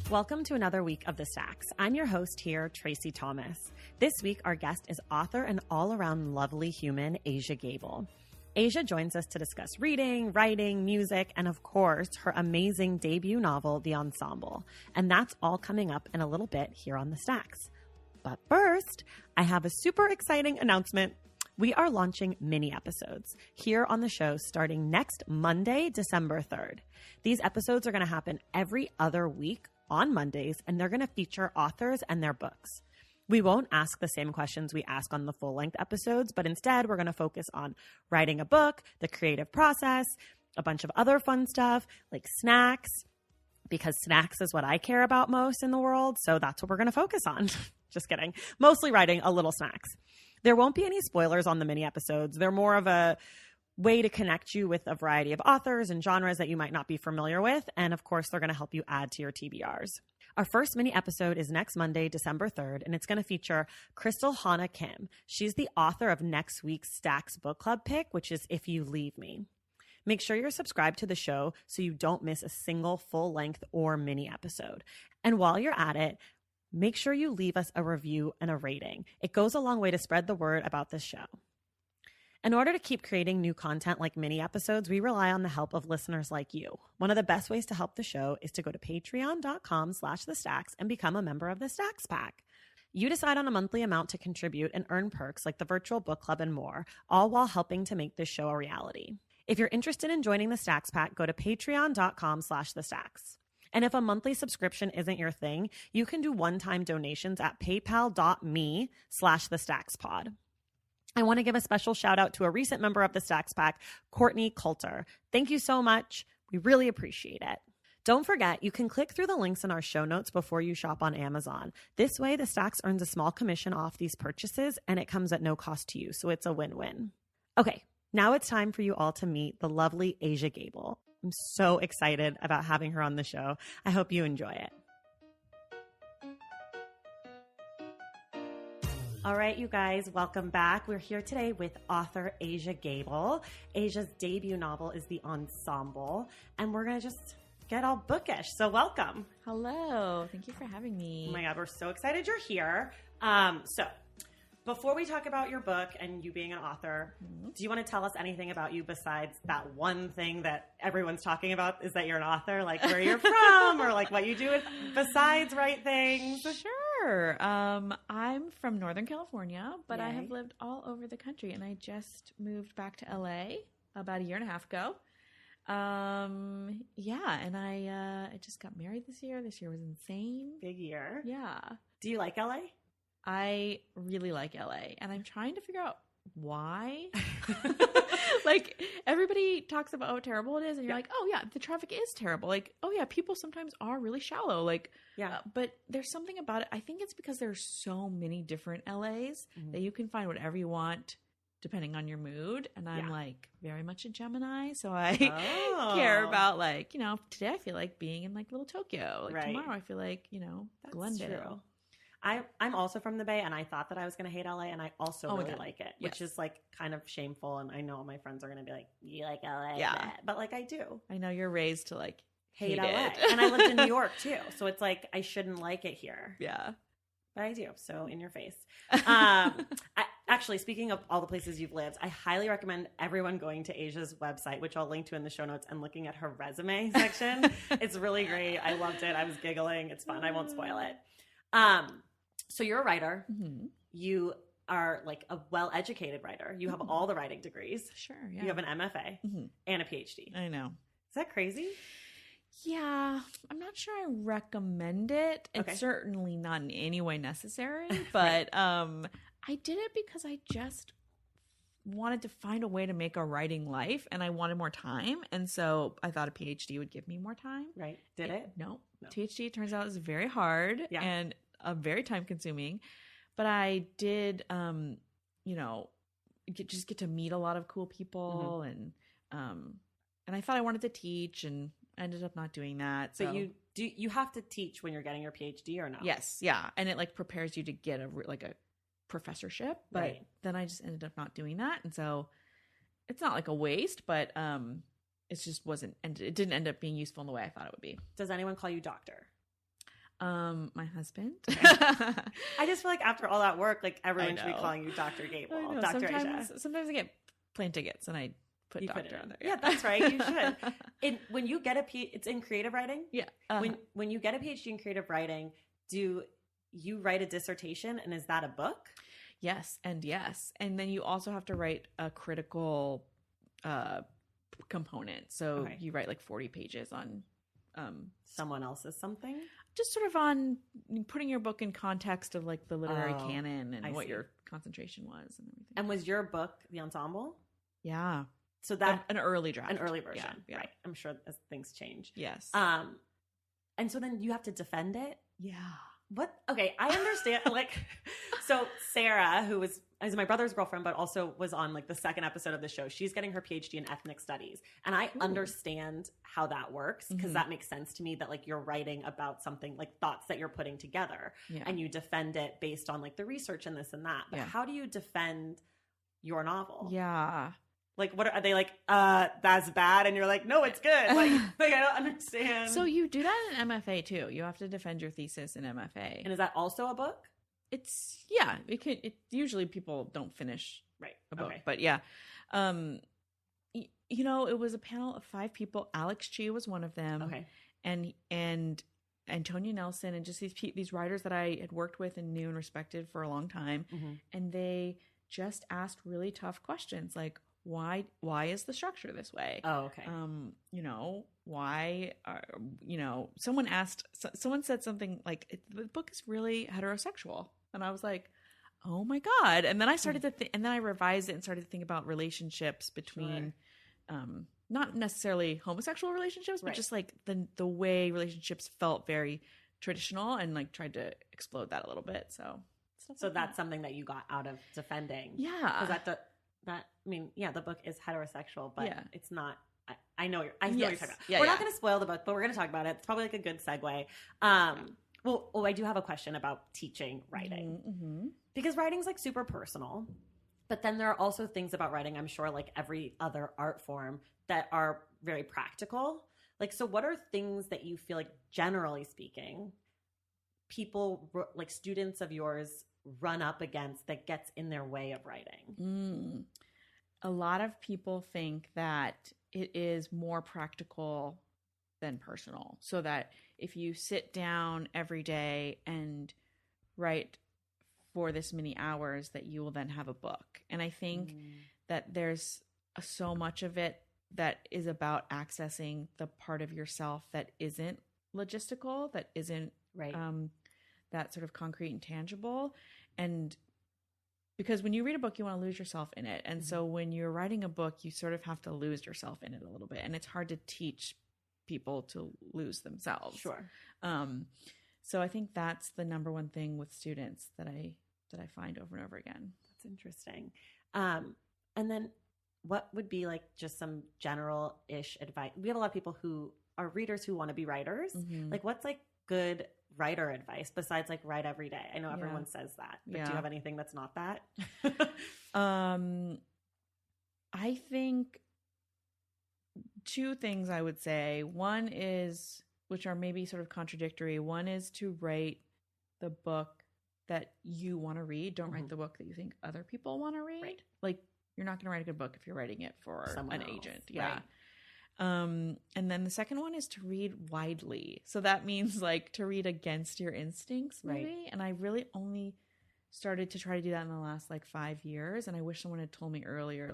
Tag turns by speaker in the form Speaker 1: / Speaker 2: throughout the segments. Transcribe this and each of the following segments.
Speaker 1: Welcome to another week of The Stacks. I'm your host here, Tracy Thomas. This week, our guest is author and all-around lovely human, Asia Gabel. Asia joins us to discuss reading, writing, music, and of course, her amazing debut novel, The Ensemble. And that's all coming up in a little bit here on The Stacks. But first, I have a super exciting announcement. We are launching mini episodes here on the show starting next Monday, December 3rd. These episodes are going to happen every other week on Mondays, and they're going to feature authors and their books. We won't ask the same questions we ask on the full-length episodes, but instead we're going to focus on writing a book, the creative process, a bunch of other fun stuff like snacks, because snacks is what I care about most in the world, so that's what we're going to focus on. Just kidding. Mostly writing, a little snacks. There won't be any spoilers on the mini episodes. They're more of a way to connect you with a variety of authors and genres that you might not be familiar with. And of course, they're going to help you add to your TBRs. Our first mini episode is next Monday, December 3rd, and it's going to feature Crystal Hannah Kim. She's the author of next week's Stacks book club pick, which is If You Leave Me. Make sure you're subscribed to the show so you don't miss a single full-length or mini episode. And while you're at it, make sure you leave us a review and a rating. It goes a long way to spread the word about this show. In order to keep creating new content like mini episodes, we rely on the help of listeners like you. One of the best ways to help the show is to go to patreon.com/thestacks and become a member of the Stacks Pack. You decide on a monthly amount to contribute and earn perks like the virtual book club and more, all while helping to make this show a reality. If you're interested in joining the Stacks Pack, go to patreon.com/thestacks. And if a monthly subscription isn't your thing, you can do one-time donations at paypal.me/thestackspod. I want to give a special shout out to a recent member of the Stacks Pack, Courtney Coulter. Thank you so much. We really appreciate it. Don't forget, you can click through the links in our show notes before you shop on Amazon. This way, the Stacks earns a small commission off these purchases, and it comes at no cost to you, so it's a win-win. Okay, now it's time for you all to meet the lovely Asia Gabel. I'm so excited about having her on the show. I hope you enjoy it. All right, you guys, welcome back. We're here today with author Asia Gabel. Asia's debut novel is The Ensemble, and we're going to just get all bookish. So welcome.
Speaker 2: Hello. Thank you for having me.
Speaker 1: Oh my God, we're so excited you're here. So before we talk about your book and you being an author, do you want to tell us anything about you besides that one thing that everyone's talking about is that you're an author, like where you're from or like what you do besides write things?
Speaker 2: Sure. I'm from Northern California, but I have lived all over the country, and I just moved back to LA about a year and a half ago. And I just got married this year. This year was insane.
Speaker 1: Big year.
Speaker 2: Yeah.
Speaker 1: Do you like LA?
Speaker 2: I really like LA, and I'm trying to figure out why. Like, everybody talks about how terrible it is, and you're like, oh yeah, the traffic is terrible. Like, oh yeah, people sometimes are really shallow. Like, but there's something about it. I think it's because there's so many different LAs that you can find whatever you want depending on your mood. And I'm like very much a Gemini, so I care about, like, you know, today I feel like being in like little Tokyo. Like tomorrow I feel like, you know,
Speaker 1: that's
Speaker 2: Glendale.
Speaker 1: True. I'm also from the Bay, and I thought that I was going to hate LA, and I also really like it, which is like kind of shameful. And I know my friends are going to be like, "You like LA?"
Speaker 2: Yeah,
Speaker 1: but like I do.
Speaker 2: I know you're raised to like hate
Speaker 1: LA,
Speaker 2: it.
Speaker 1: and I lived in New York too, so it's like I shouldn't like it here.
Speaker 2: Yeah,
Speaker 1: but I do. So in your face. Actually, speaking of all the places you've lived, I highly recommend everyone going to Asia's website, which I'll link to in the show notes, and looking at her resume section. It's really great. I loved it. I was giggling. It's fun. I won't spoil it. So you're a writer. You are like a well-educated writer. You have all the writing degrees.
Speaker 2: Sure, yeah.
Speaker 1: You have an MFA and a PhD.
Speaker 2: I know.
Speaker 1: Is that crazy?
Speaker 2: Yeah. I'm not sure I recommend it. It's certainly not in any way necessary, but I did it because I just wanted to find a way to make a writing life, and I wanted more time. And so I thought a PhD would give me more time.
Speaker 1: Right. Did it?
Speaker 2: No. PhD, it turns out, is very hard and very time consuming. But I did, you know, just get to meet a lot of cool people. And I thought I wanted to teach, and I ended up not doing that.
Speaker 1: So you have to teach when you're getting your PhD or not?
Speaker 2: Yes. Yeah. And it like prepares you to get a professorship, but then I just ended up not doing that. And so it's not like a waste, but it just wasn't, and it didn't end up being useful in the way I thought it would be.
Speaker 1: Does anyone call you doctor?
Speaker 2: My husband.
Speaker 1: I just feel like after all that work, like everyone should be calling you Dr. Gabel, Dr. Asia.
Speaker 2: Sometimes I get plane tickets and I put doctor on there.
Speaker 1: Yeah, that's right. You should. When you get it's in creative writing.
Speaker 2: Yeah.
Speaker 1: When you get a PhD in creative writing, do you write a dissertation, and is that a book?
Speaker 2: Yes, and yes, and then you also have to write a critical component. So you write like 40 pages on
Speaker 1: someone else's something.
Speaker 2: Just sort of on putting your book in context of like the literary canon and what your concentration was and everything.
Speaker 1: And was your book the ensemble?
Speaker 2: Yeah.
Speaker 1: So that
Speaker 2: an early draft,
Speaker 1: an early version,
Speaker 2: yeah.
Speaker 1: Right? I'm sure as things change.
Speaker 2: Yes.
Speaker 1: And so then you have to defend it.
Speaker 2: Yeah.
Speaker 1: What? Okay, I understand. So Sarah, who is my brother's girlfriend, but also was on like the second episode of the show. She's getting her PhD in ethnic studies, and I understand how that works because that makes sense to me. That like you're writing about something, like thoughts that you're putting together, and you defend it based on like the research and this and that. But how do you defend your novel?
Speaker 2: Yeah.
Speaker 1: Like, what are they like? That's bad, and you're like, no, it's good. Like I don't understand.
Speaker 2: So you do that in MFA too. You have to defend your thesis in MFA.
Speaker 1: And is that also a book?
Speaker 2: It's usually people don't finish a book, but yeah. It was a panel of 5 people. Alex Chi was one of them.
Speaker 1: Okay.
Speaker 2: And Antonia Nelson and just these writers that I had worked with and knew and respected for a long time, and they just asked really tough questions like, why is the structure this way?
Speaker 1: Oh, okay.
Speaker 2: Why are, someone said something like, the book is really heterosexual. And I was like, oh my God. And then I started to think, and then I revised it and started to think about relationships between, not necessarily homosexual relationships, but just like the way relationships felt very traditional, and like tried to explode that a little bit. So
Speaker 1: that's something that you got out of defending.
Speaker 2: Yeah.
Speaker 1: Because the book is heterosexual, but it's not. I know what you're talking about.
Speaker 2: Yeah,
Speaker 1: we're not going to spoil the book, but we're going to talk about it. It's probably like a good segue. I do have a question about teaching writing, because writing's like super personal, but then there are also things about writing, I'm sure, like every other art form, that are very practical. Like, so what are things that you feel like, generally speaking, people like students of yours run up against that gets in their way of writing?
Speaker 2: A lot of people think that it is more practical than personal, so that if you sit down every day and write for this many hours, that you will then have a book. And I think that there's so much of it that is about accessing the part of yourself that isn't logistical, that isn't that sort of concrete and tangible. And because when you read a book, you want to lose yourself in it. And so when you're writing a book, you sort of have to lose yourself in it a little bit. And it's hard to teach people to lose themselves.
Speaker 1: Sure.
Speaker 2: So I think that's the number one thing with students that I find over and over again.
Speaker 1: That's interesting. And then what would be like just some general-ish advice? We have a lot of people who are readers who want to be writers. Like, what's like good writer advice besides like write every day? I know everyone says that, but do you have anything that's not that?
Speaker 2: I think 2 things I would say. One is, which are maybe sort of contradictory. One is to write the book that you want to read. Don't write the book that you think other people want to read.
Speaker 1: Right.
Speaker 2: Like, you're not going to write a good book if you're writing it for
Speaker 1: someone
Speaker 2: an
Speaker 1: else.
Speaker 2: agent. Yeah. Right. And then the second one is to read widely. So that means like to read against your instincts, maybe. Right. And I really only started to try to do that in the last like 5 years. And I wish someone had told me earlier,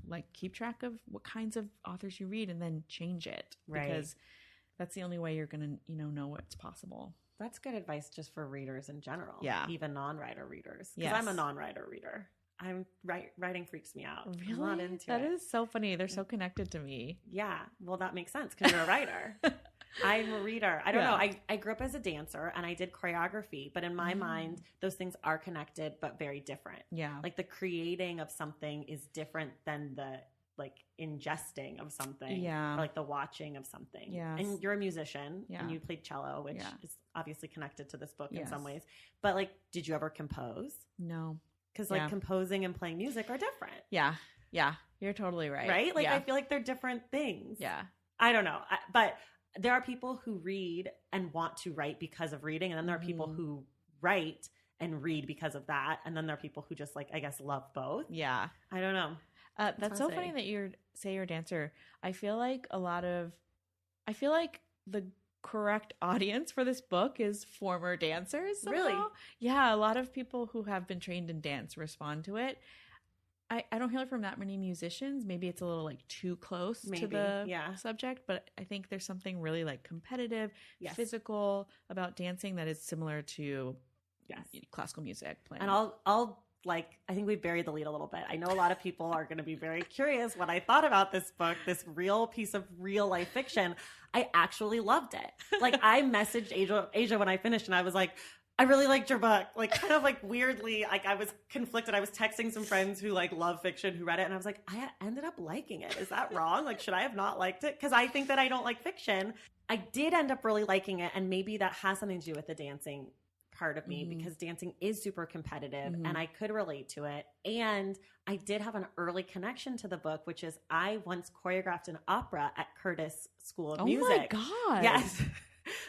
Speaker 2: like keep track of what kinds of authors you read and then change it. Right. Because that's the only way you're going to, know what's possible.
Speaker 1: That's good advice just for readers in general.
Speaker 2: Yeah.
Speaker 1: Even non-writer readers. Because I'm a non-writer reader. Writing freaks me out.
Speaker 2: Really?
Speaker 1: I'm not into
Speaker 2: that
Speaker 1: it.
Speaker 2: That is so funny. They're so connected to me.
Speaker 1: Yeah. Well, that makes sense because you're a writer. I'm a reader. I don't know. I grew up as a dancer and I did choreography, but in my mind, those things are connected but very different.
Speaker 2: Yeah.
Speaker 1: Like the creating of something is different than the like ingesting of something.
Speaker 2: Yeah.
Speaker 1: Or like the watching of something.
Speaker 2: Yeah.
Speaker 1: And you're a musician and you played cello, which is obviously connected to this book in some ways. But like, did you ever compose?
Speaker 2: No.
Speaker 1: Because like composing and playing music are different.
Speaker 2: Yeah. Yeah. You're totally right.
Speaker 1: Right? Like I feel like they're different things.
Speaker 2: Yeah.
Speaker 1: I don't know. But there are people who read and want to write because of reading. And then there are people who write and read because of that. And then there are people who just like, I guess, love both.
Speaker 2: Yeah.
Speaker 1: I don't know.
Speaker 2: That's so funny that you're a dancer. I feel like the correct audience for this book is former dancers somehow.
Speaker 1: Really?
Speaker 2: Yeah, a lot of people who have been trained in dance respond to it. I don't hear from that many musicians. Maybe it's a little like too close to the subject, but I think there's something really like competitive, physical about dancing that is similar to classical music playing.
Speaker 1: And I'll like, I think we buried the lead a little bit. I know a lot of people are going to be very curious what I thought about this book, this real piece of real life fiction. I actually loved it. Like, I messaged Asia when I finished, and I was like, I really liked your book. Like, kind of like weirdly, like I was conflicted. I was texting some friends who like love fiction who read it, and I was like, I ended up liking it. Is that wrong? Like, should I have not liked it? Because I think that I don't like fiction. I did end up really liking it, and maybe that has something to do with the dancing part of me, because dancing is super competitive and I could relate to it. And I did have an early connection to the book, which is I once choreographed an opera at Curtis School of Music.
Speaker 2: Oh my God.
Speaker 1: Yes.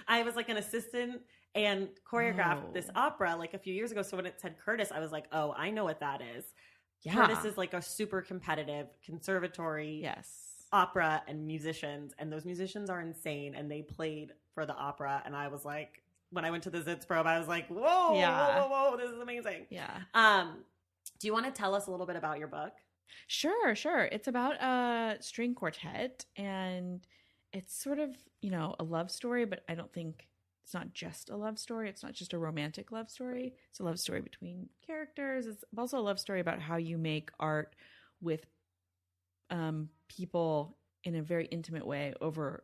Speaker 1: I was like an assistant and choreographed this opera like a few years ago. So when it said Curtis, I was like, oh, I know what that is. Yeah. Curtis is like a super competitive conservatory opera and musicians. And those musicians are insane. And they played for the opera. And I was like, when I went to the Zitz probe, I was like, whoa, whoa, this is amazing.
Speaker 2: Yeah.
Speaker 1: Do you want to tell us a little bit about your book?
Speaker 2: Sure. It's about a string quartet, and it's sort of, a love story, but I don't think it's not just a love story. It's not just a romantic love story. It's a love story between characters. It's also a love story about how you make art with people in a very intimate way over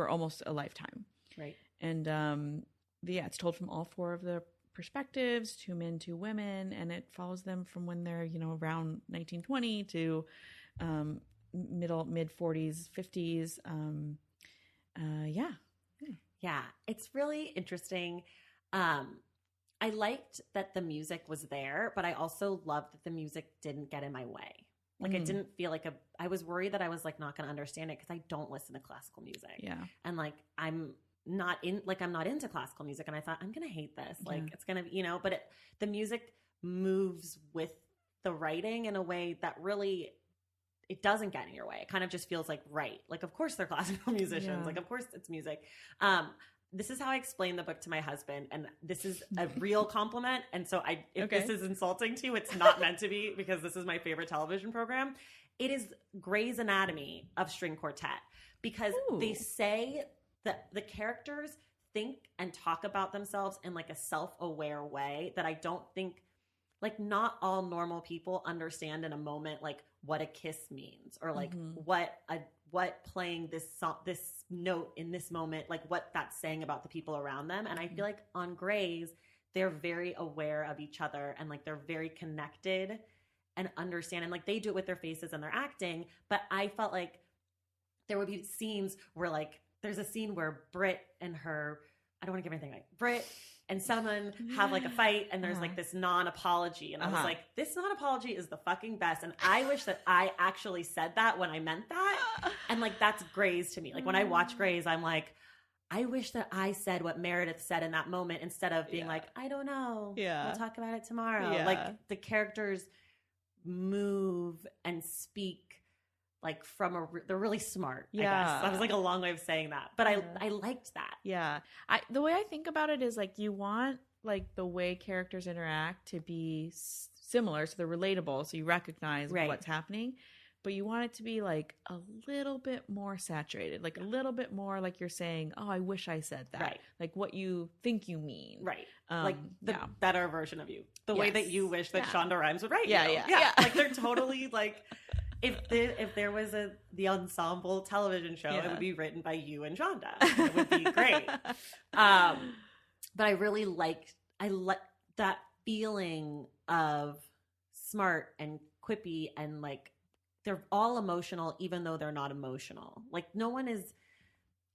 Speaker 2: almost a lifetime.
Speaker 1: Right.
Speaker 2: And it's told from all four of the perspectives, 2 men, 2 women, and it follows them from when they're, around 1920 to mid 40s, 50s.
Speaker 1: Yeah, it's really interesting. I liked that the music was there, but I also loved that the music didn't get in my way. Like, it didn't feel like I was worried that I was like not going to understand it, because I don't listen to classical music.
Speaker 2: Yeah.
Speaker 1: And like, I'm not into classical music, and I thought, I'm going to hate this. Like, it's going to, but the music moves with the writing in a way that really, it doesn't get in your way. It kind of just feels like right. Like, of course they're classical musicians.
Speaker 2: Yeah.
Speaker 1: Like, of course it's music. This is how I explain the book to my husband, and this is a real compliment. And so if this is insulting to you, it's not meant to be, because this is my favorite television program. It is Grey's Anatomy of string quartet, because they say that the characters think and talk about themselves in like a self-aware way that I don't think, like, not all normal people understand in a moment, like what a kiss means, or like what playing this note in this moment, like what that's saying about the people around them. And I feel like on Grey's, they're very aware of each other, and like they're very connected and understand, and like they do it with their faces and their acting. But I felt like there would be scenes where, like, there's a scene where Britt and her, I don't want to give anything away, Britt and someone have like a fight, and there's like this non-apology. And I was like, this non-apology is the fucking best. And I wish that I actually said that when I meant that. And like, that's Grey's to me. Like, when I watch Grey's, I'm like, I wish that I said what Meredith said in that moment, instead of being like, I don't know.
Speaker 2: Yeah.
Speaker 1: We'll talk about it tomorrow.
Speaker 2: Yeah.
Speaker 1: Like, the characters move and speak like they're really smart.
Speaker 2: Yeah.
Speaker 1: I guess that was like a long way of saying that, but I liked that.
Speaker 2: Yeah. The way I think about it is like, you want like the way characters interact to be similar, so they're relatable, so you recognize what's happening, but you want it to be like a little bit more saturated, like a little bit more like you're saying, oh, I wish I said that. Right. Like what you think you mean.
Speaker 1: Right. Like the better version of you. The way that you wish that Shonda Rhimes would write you.
Speaker 2: Yeah.
Speaker 1: Like, they're totally like, if there was the ensemble television show, it would be written by you and Shonda. It would be great. But I really liked that feeling of smart and quippy, and like they're all emotional even though they're not emotional. Like, no one is,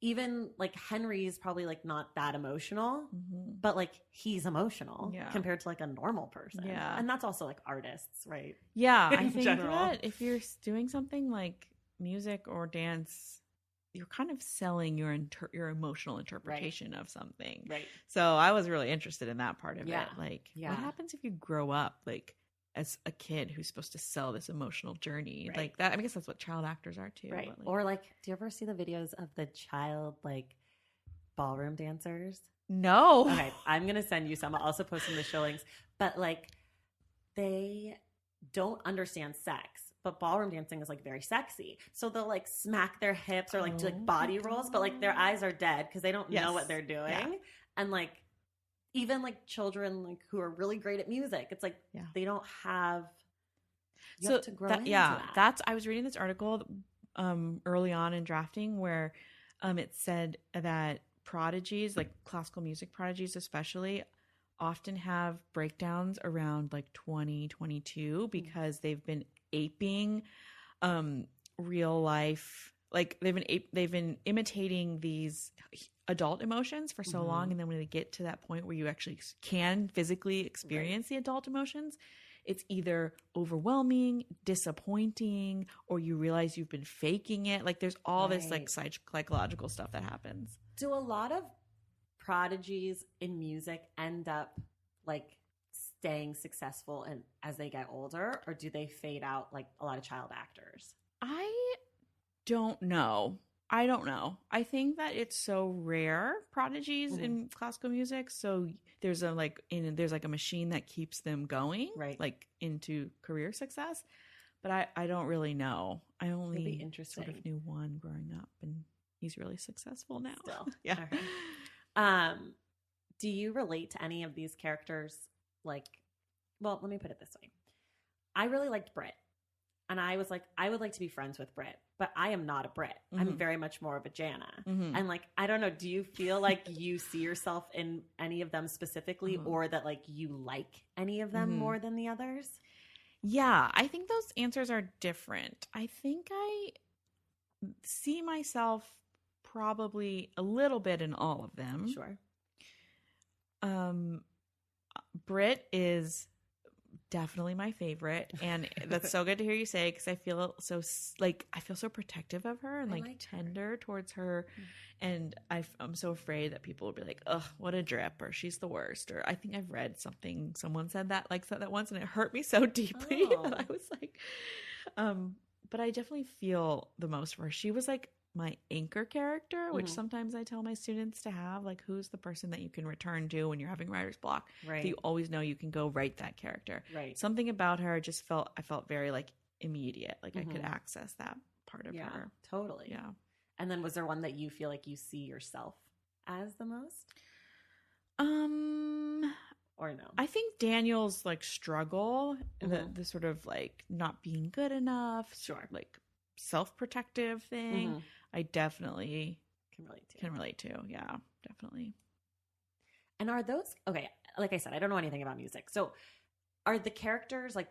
Speaker 1: even like Henry's probably like not that emotional, but like he's emotional compared to like a normal person. Yeah. And that's also like artists, right?
Speaker 2: Yeah. I think that if you're doing something like music or dance, you're kind of selling your emotional interpretation of something.
Speaker 1: Right.
Speaker 2: So I was really interested in that part of
Speaker 1: Yeah.
Speaker 2: it. Like,
Speaker 1: Yeah.
Speaker 2: what happens if you grow up like as a kid who's supposed to sell this emotional journey?
Speaker 1: Right.
Speaker 2: Like that. I guess that's what child actors are too.
Speaker 1: Right.
Speaker 2: But, like,
Speaker 1: Or like, do you ever see the videos of the child like ballroom dancers?
Speaker 2: no.
Speaker 1: Okay, I'm gonna send you some. I'll also post in the show links. But like, they don't understand sex, but ballroom dancing is like very sexy. So they'll like smack their hips or like do like body rolls, but like their eyes are dead because they don't know what they're doing.
Speaker 2: Yeah.
Speaker 1: And like, even like children like who are really great at music, it's like they don't have. You have to grow into that.
Speaker 2: That's. I was reading this article early on in drafting where it said that prodigies, like classical music prodigies especially, often have breakdowns around like 2022 because they've been aping real life, like they've been imitating these adult emotions for so long, and then when they get to that point where you actually can physically experience the adult emotions, it's either overwhelming, disappointing, or you realize you've been faking it. Like there's all this like psychological stuff that happens.
Speaker 1: Do a lot of prodigies in music end up like staying successful and as they get older, or do they fade out like a lot of child actors?
Speaker 2: I don't know. I think that it's so rare, prodigies in classical music. So there's a machine that keeps them going,
Speaker 1: right,
Speaker 2: like into career success. But I don't really know. I only sort of knew one growing up, and he's really successful now.
Speaker 1: Still,
Speaker 2: yeah.
Speaker 1: Okay. Do you relate to any of these characters? Like, well, let me put it this way. I really liked Brit. And I was like, I would like to be friends with Brit, but I am not a Brit. I'm very much more of a Jana. And like, I don't know, do you feel like you see yourself in any of them specifically, or that like you like any of them more than the others?
Speaker 2: Yeah, I think those answers are different. I think I see myself probably a little bit in all of them.
Speaker 1: Sure.
Speaker 2: Brit is definitely my favorite, and that's so good to hear you say, because I feel so protective of her and like tender towards her, and I'm so afraid that people will be like, ugh, what a drip, or she's the worst, or I think I've read something, someone said that once, and it hurt me so deeply that I was like, but I definitely feel the most for her. She was like my anchor character, which sometimes I tell my students to have, like, who's the person that you can return to when you're having writer's block.
Speaker 1: Right.
Speaker 2: So you always know you can go write that character.
Speaker 1: Right.
Speaker 2: Something about her I felt very like immediate. Like I could access that part of her.
Speaker 1: Totally.
Speaker 2: Yeah.
Speaker 1: And then was there one that you feel like you see yourself as the most? Or no?
Speaker 2: I think Daniel's like struggle, the sort of like not being good enough, like self-protective thing, I definitely can relate to. Yeah, definitely.
Speaker 1: And are those, okay, like I said, I don't know anything about music. So are the characters like,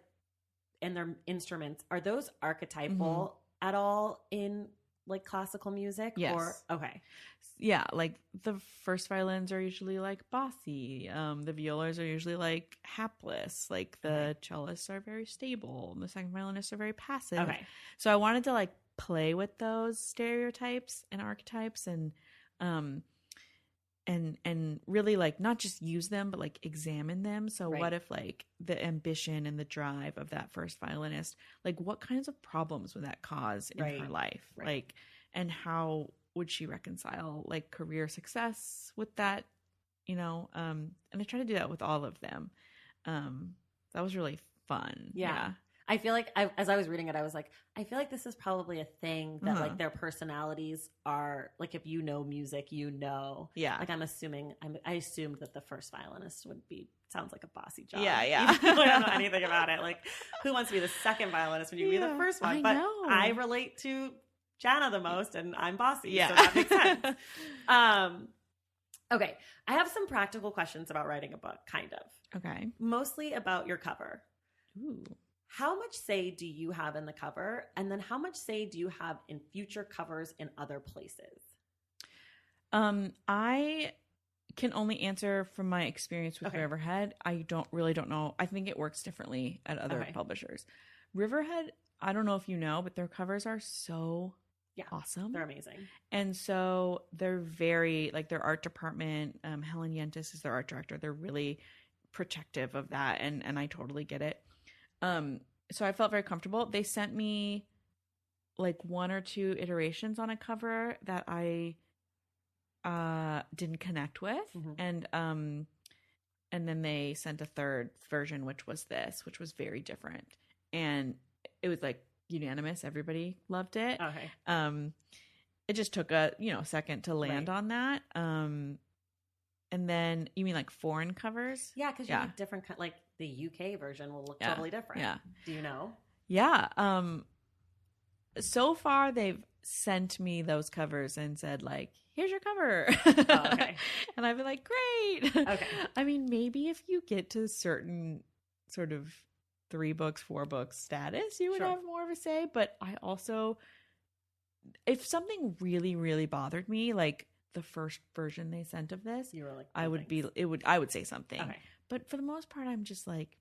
Speaker 1: and their instruments, are those archetypal at all in like classical music?
Speaker 2: Yes.
Speaker 1: Or, okay.
Speaker 2: Yeah, like the first violins are usually like bossy. The violas are usually like hapless. Like the cellists are very stable. And the second violinists are very passive.
Speaker 1: Okay.
Speaker 2: So I wanted to like play with those stereotypes and archetypes, and really like not just use them, but like examine them. So what if like the ambition and the drive of that first violinist, like what kinds of problems would that cause in her life? Like, and how would she reconcile like career success with that, and I try to do that with all of them. That was really fun. Yeah.
Speaker 1: I feel like as I was reading it, I was like, I feel like this is probably a thing that like their personalities are like, if you know music,
Speaker 2: Yeah.
Speaker 1: Like I assumed that the first violinist sounds like a bossy job.
Speaker 2: Yeah.
Speaker 1: I don't know anything about it. Like, who wants to be the second violinist when you be the first one? But I relate to Jana the most, and I'm bossy, so that makes sense. Okay, I have some practical questions about writing a book, kind of.
Speaker 2: Okay.
Speaker 1: Mostly about your cover.
Speaker 2: Ooh.
Speaker 1: How much say do you have in the cover? And then how much say do you have in future covers in other places?
Speaker 2: I can only answer from my experience with Riverhead. I don't know. I think it works differently at other publishers. Riverhead, I don't know if you know, but their covers are so
Speaker 1: Yeah.
Speaker 2: awesome.
Speaker 1: They're amazing.
Speaker 2: And so they're very, like, their art department, Helen Yentis is their art director. They're really protective of that, and I totally get it. So I felt very comfortable. They sent me like 1 or 2 iterations on a cover that I didn't connect with, and then they sent a 3rd version, which was this, which was very different, and it was like unanimous. Everybody loved it.
Speaker 1: Okay.
Speaker 2: It just took a second to land on that. And then you mean like foreign covers?
Speaker 1: Yeah, because you have different, like the UK version will look totally different.
Speaker 2: Yeah.
Speaker 1: Do you know?
Speaker 2: Yeah. So far they've sent me those covers and said, like, here's your cover.
Speaker 1: Oh, okay.
Speaker 2: And I've been like, great.
Speaker 1: Okay.
Speaker 2: I mean, maybe if you get to certain sort of 3 books, 4 books status, you would have more of a say. But I also, if something really, really bothered me, like the first version they sent of this,
Speaker 1: you were like,
Speaker 2: I would say something.
Speaker 1: Okay.
Speaker 2: But for the most part, I'm just like,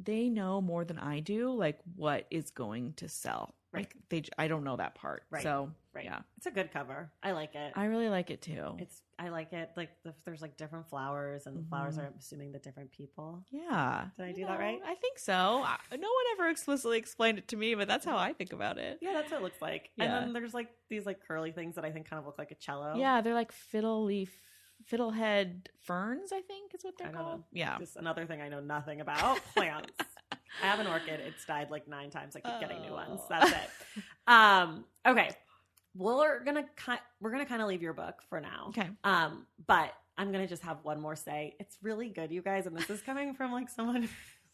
Speaker 2: they know more than I do, like what is going to sell.
Speaker 1: Right.
Speaker 2: Like I don't know that part.
Speaker 1: Right.
Speaker 2: So
Speaker 1: yeah, it's a good cover. I like it.
Speaker 2: I really like it too.
Speaker 1: I like it. Like there's like different flowers, and the flowers are, I'm assuming, the different people.
Speaker 2: Yeah.
Speaker 1: Did I do that right?
Speaker 2: I think so. No one ever explicitly explained it to me, but that's how I think about it.
Speaker 1: Yeah, that's what it looks like.
Speaker 2: Yeah.
Speaker 1: And then there's like these like curly things that I think kind of look like a cello.
Speaker 2: Yeah, they're like fiddlehead ferns, I think is what they're called. Yeah.
Speaker 1: Just another thing I know nothing about. Plants. I have an orchid. It's died like 9 times. I keep getting new ones. That's it. Okay. We're gonna kind of leave your book for now.
Speaker 2: Okay.
Speaker 1: But I'm gonna just have one more say. It's really good, you guys, and this is coming from like someone who's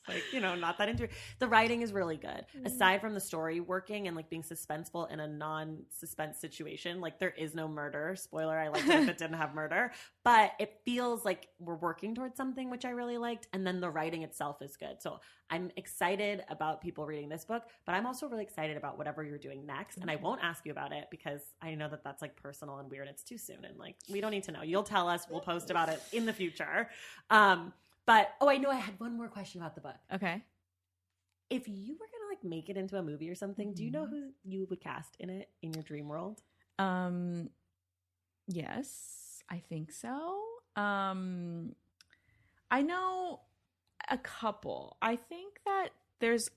Speaker 1: like, not that into it. The writing is really good. Aside from the story working and like being suspenseful in a non-suspense situation, like there is no murder. Spoiler, I liked it if it didn't have murder. But it feels like we're working towards something, which I really liked. And then the writing itself is good. So I'm excited about people reading this book, but I'm also really excited about whatever you're doing next. And I won't ask you about it because I know that that's like personal and weird. It's too soon. And like, we don't need to know. You'll tell us. We'll post about it in the future. But, I know I had one more question about the book.
Speaker 2: Okay.
Speaker 1: If you were going to like make it into a movie or something, do you know who you would cast in it in your dream world?
Speaker 2: Yes, I think so. I know a couple. I think that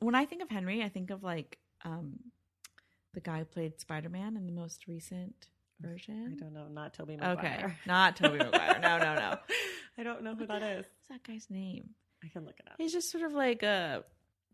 Speaker 2: when I think of Henry, I think of like the guy who played Spider-Man in the most recent version.
Speaker 1: I don't know. Not Tobey Maguire.
Speaker 2: Okay. Not Tobey Maguire. No.
Speaker 1: I don't know who that is.
Speaker 2: What's that guy's name?
Speaker 1: I can look it up.
Speaker 2: He's just sort of like a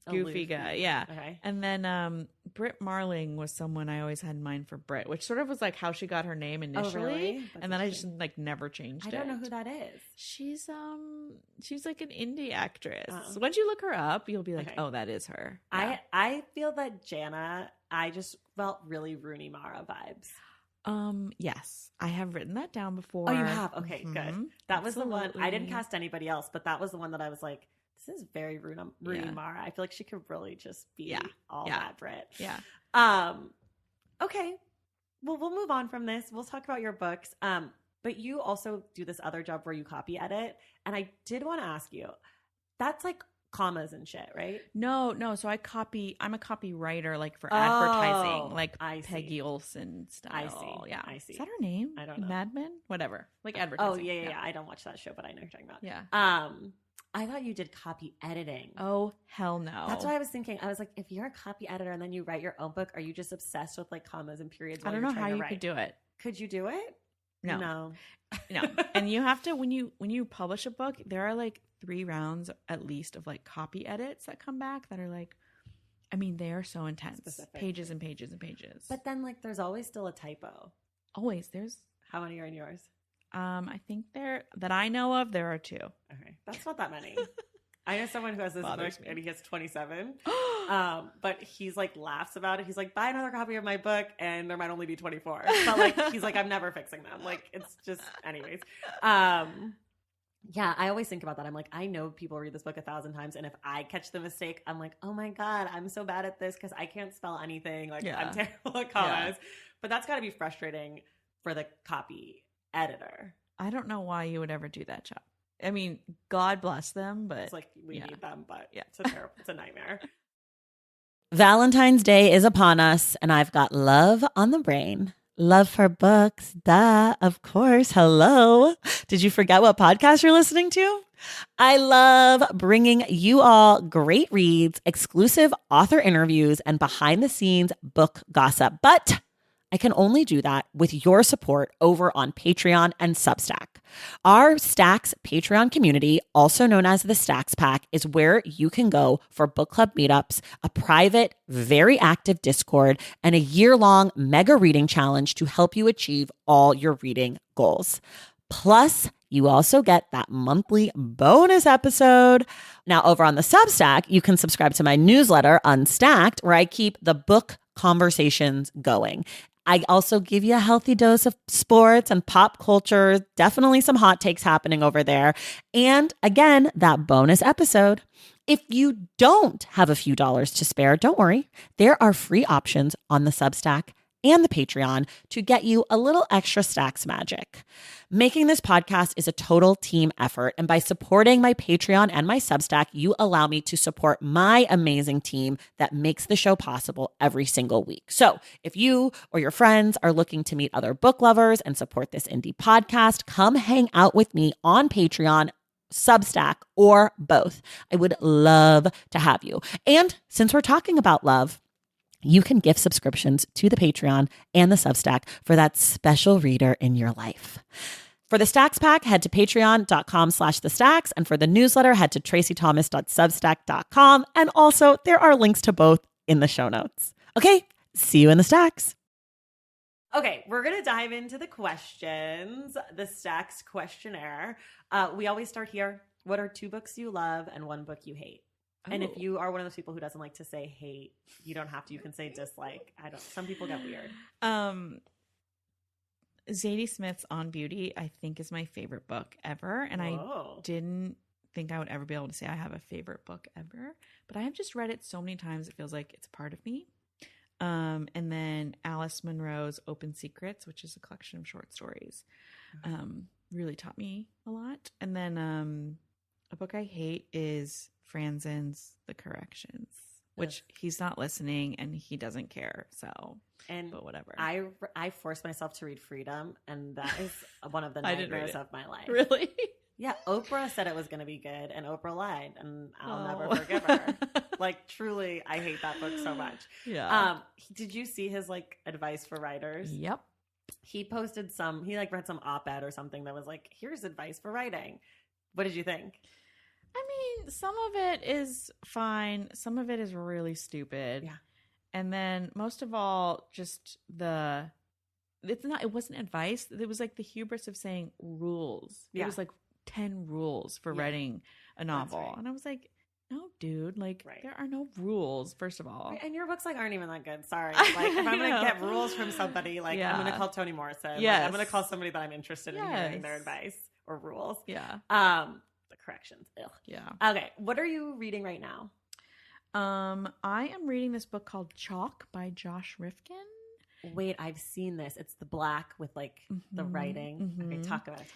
Speaker 2: goofy guy. Yeah.
Speaker 1: Okay.
Speaker 2: And then Britt Marling was someone I always had in mind for Britt, which sort of was like how she got her name initially.
Speaker 1: Oh, really?
Speaker 2: And then I just like never changed it.
Speaker 1: I don't know who that is.
Speaker 2: She's like an indie actress. So once you look her up, you'll be like, oh, that is her. Yeah.
Speaker 1: I feel that Jana, I just felt really Rooney Mara vibes.
Speaker 2: Yes, I have written that down before.
Speaker 1: Oh, you have? Okay, good. That was
Speaker 2: Absolutely.
Speaker 1: the one. I didn't cast anybody else, but that was the one that I was like, this is very Rooney Mara. I feel like she could really just be all that Brit.
Speaker 2: Yeah.
Speaker 1: Okay. Well, we'll move on from this. We'll talk about your books. But you also do this other job where you copy edit. And I did want to ask you, that's like commas and shit, right?
Speaker 2: No. So I'm a copywriter, like for advertising, like Peggy Olson style.
Speaker 1: I see.
Speaker 2: Yeah.
Speaker 1: I see.
Speaker 2: Is that her name?
Speaker 1: I don't know.
Speaker 2: Mad Men? Whatever. Like advertising.
Speaker 1: Oh, yeah. I don't watch that show, but I know what you're talking about.
Speaker 2: Yeah.
Speaker 1: I thought you did copy editing.
Speaker 2: Oh, hell no.
Speaker 1: That's what I was thinking. I was like, if you're a copy editor and then you write your own book, are you just obsessed with like commas and periods?
Speaker 2: I don't know how you could do it.
Speaker 1: Could you do it?
Speaker 2: No. And you have to, when you publish a book, there are like 3 rounds at least of like copy edits that come back that are like, I mean, they are so intense.
Speaker 1: Specific.
Speaker 2: Pages and pages and pages.
Speaker 1: But then like there's always still a typo.
Speaker 2: Always. There's
Speaker 1: how many are in yours?
Speaker 2: I think that I know of, there are 2.
Speaker 1: Okay. That's not that many. I know someone who has this book and he has 27. But he's like laughs about it. He's like, buy another copy of my book and there might only be 24. But like he's like, I'm never fixing them. Like it's just anyways. Yeah, I always think about that. I'm like, I know people read this book 1,000 times, and if I catch the mistake, I'm like, oh my God, I'm so bad at this because I can't spell anything. Like I'm terrible at commas. But that's got to be frustrating for the copy editor.
Speaker 2: I don't know why you would ever do that job. I mean, God bless them, but
Speaker 1: it's like we need them, but it's a nightmare. Valentine's Day is upon us, and I've got love on the brain. Love for books, duh, of course. Hello. Did you forget what podcast you're listening to? I love bringing you all great reads, exclusive author interviews, and behind the scenes book gossip. But I can only do that with your support over on Patreon and Substack. Our Stacks Patreon community, also known as the Stacks Pack, is where you can go for book club meetups, a private, very active Discord, and a year-long mega reading challenge to help you achieve all your reading goals. Plus, you also get that monthly bonus episode. Now, over on the Substack, you can subscribe to my newsletter, Unstacked, where I keep the book conversations going. I also give you a healthy dose of sports and pop culture, definitely some hot takes happening over there. And again, that bonus episode. If you don't have a few dollars to spare, don't worry. There are free options on the Substack and the Patreon to get you a little extra Stacks magic. Making this podcast is a total team effort, and by supporting my Patreon and my Substack, you allow me to support my amazing team that makes the show possible every single week. So if you or your friends are looking to meet other book lovers and support this indie podcast, come hang out with me on Patreon, Substack, or both. I would love to have you. And since we're talking about love, you can gift subscriptions to the Patreon and the Substack for that special reader in your life. For the Stacks Pack, head to patreon.com/thestacks. And for the newsletter, head to traceythomas.substack.com. And also, there are links to both in the show notes. Okay, see you in the Stacks. Okay, we're going to dive into the questions, the Stacks questionnaire. We always start here. What are 2 books you love and 1 book you hate? And if you are one of those people who doesn't like to say hate, you don't have to. You can say dislike. Some people get weird.
Speaker 2: Zadie Smith's On Beauty, I think, is my favorite book ever. And I didn't think I would ever be able to say I have a favorite book ever. But I have just read it so many times, it feels like it's part of me. And then Alice Munro's Open Secrets, which is a collection of short stories, really taught me a lot. And then a book I hate is Franzen's The Corrections, which he's not listening and he doesn't care. But whatever.
Speaker 1: I forced myself to read Freedom, and that is one of the nightmares of my life.
Speaker 2: Really?
Speaker 1: Yeah. Oprah said it was going to be good, and Oprah lied, and I'll never forgive her. Like, truly, I hate that book so much.
Speaker 2: Yeah.
Speaker 1: Did you see his advice for writers?
Speaker 2: Yep.
Speaker 1: He posted he read some op-ed or something that was like, here's advice for writing. What did you think?
Speaker 2: I mean, some of it is fine. Some of it is really stupid.
Speaker 1: Yeah.
Speaker 2: And then most of all, just it wasn't advice. It was like the hubris of saying rules.
Speaker 1: Yeah.
Speaker 2: It was like 10 rules for writing a novel.
Speaker 1: Right.
Speaker 2: And I was like, no, dude, there are no rules, first of all.
Speaker 1: And your books aren't even that good. Sorry. If I'm going to get rules from somebody, I'm going to call Toni Morrison.
Speaker 2: Yes.
Speaker 1: I'm going to call somebody that I'm interested in hearing their advice or rules.
Speaker 2: Yeah.
Speaker 1: The corrections. Ugh.
Speaker 2: Yeah.
Speaker 1: Okay. What are you reading right now?
Speaker 2: I am reading this book called Chalk by Josh Rifkin.
Speaker 1: Wait, I've seen this. It's the black with the writing. Okay, talk about it.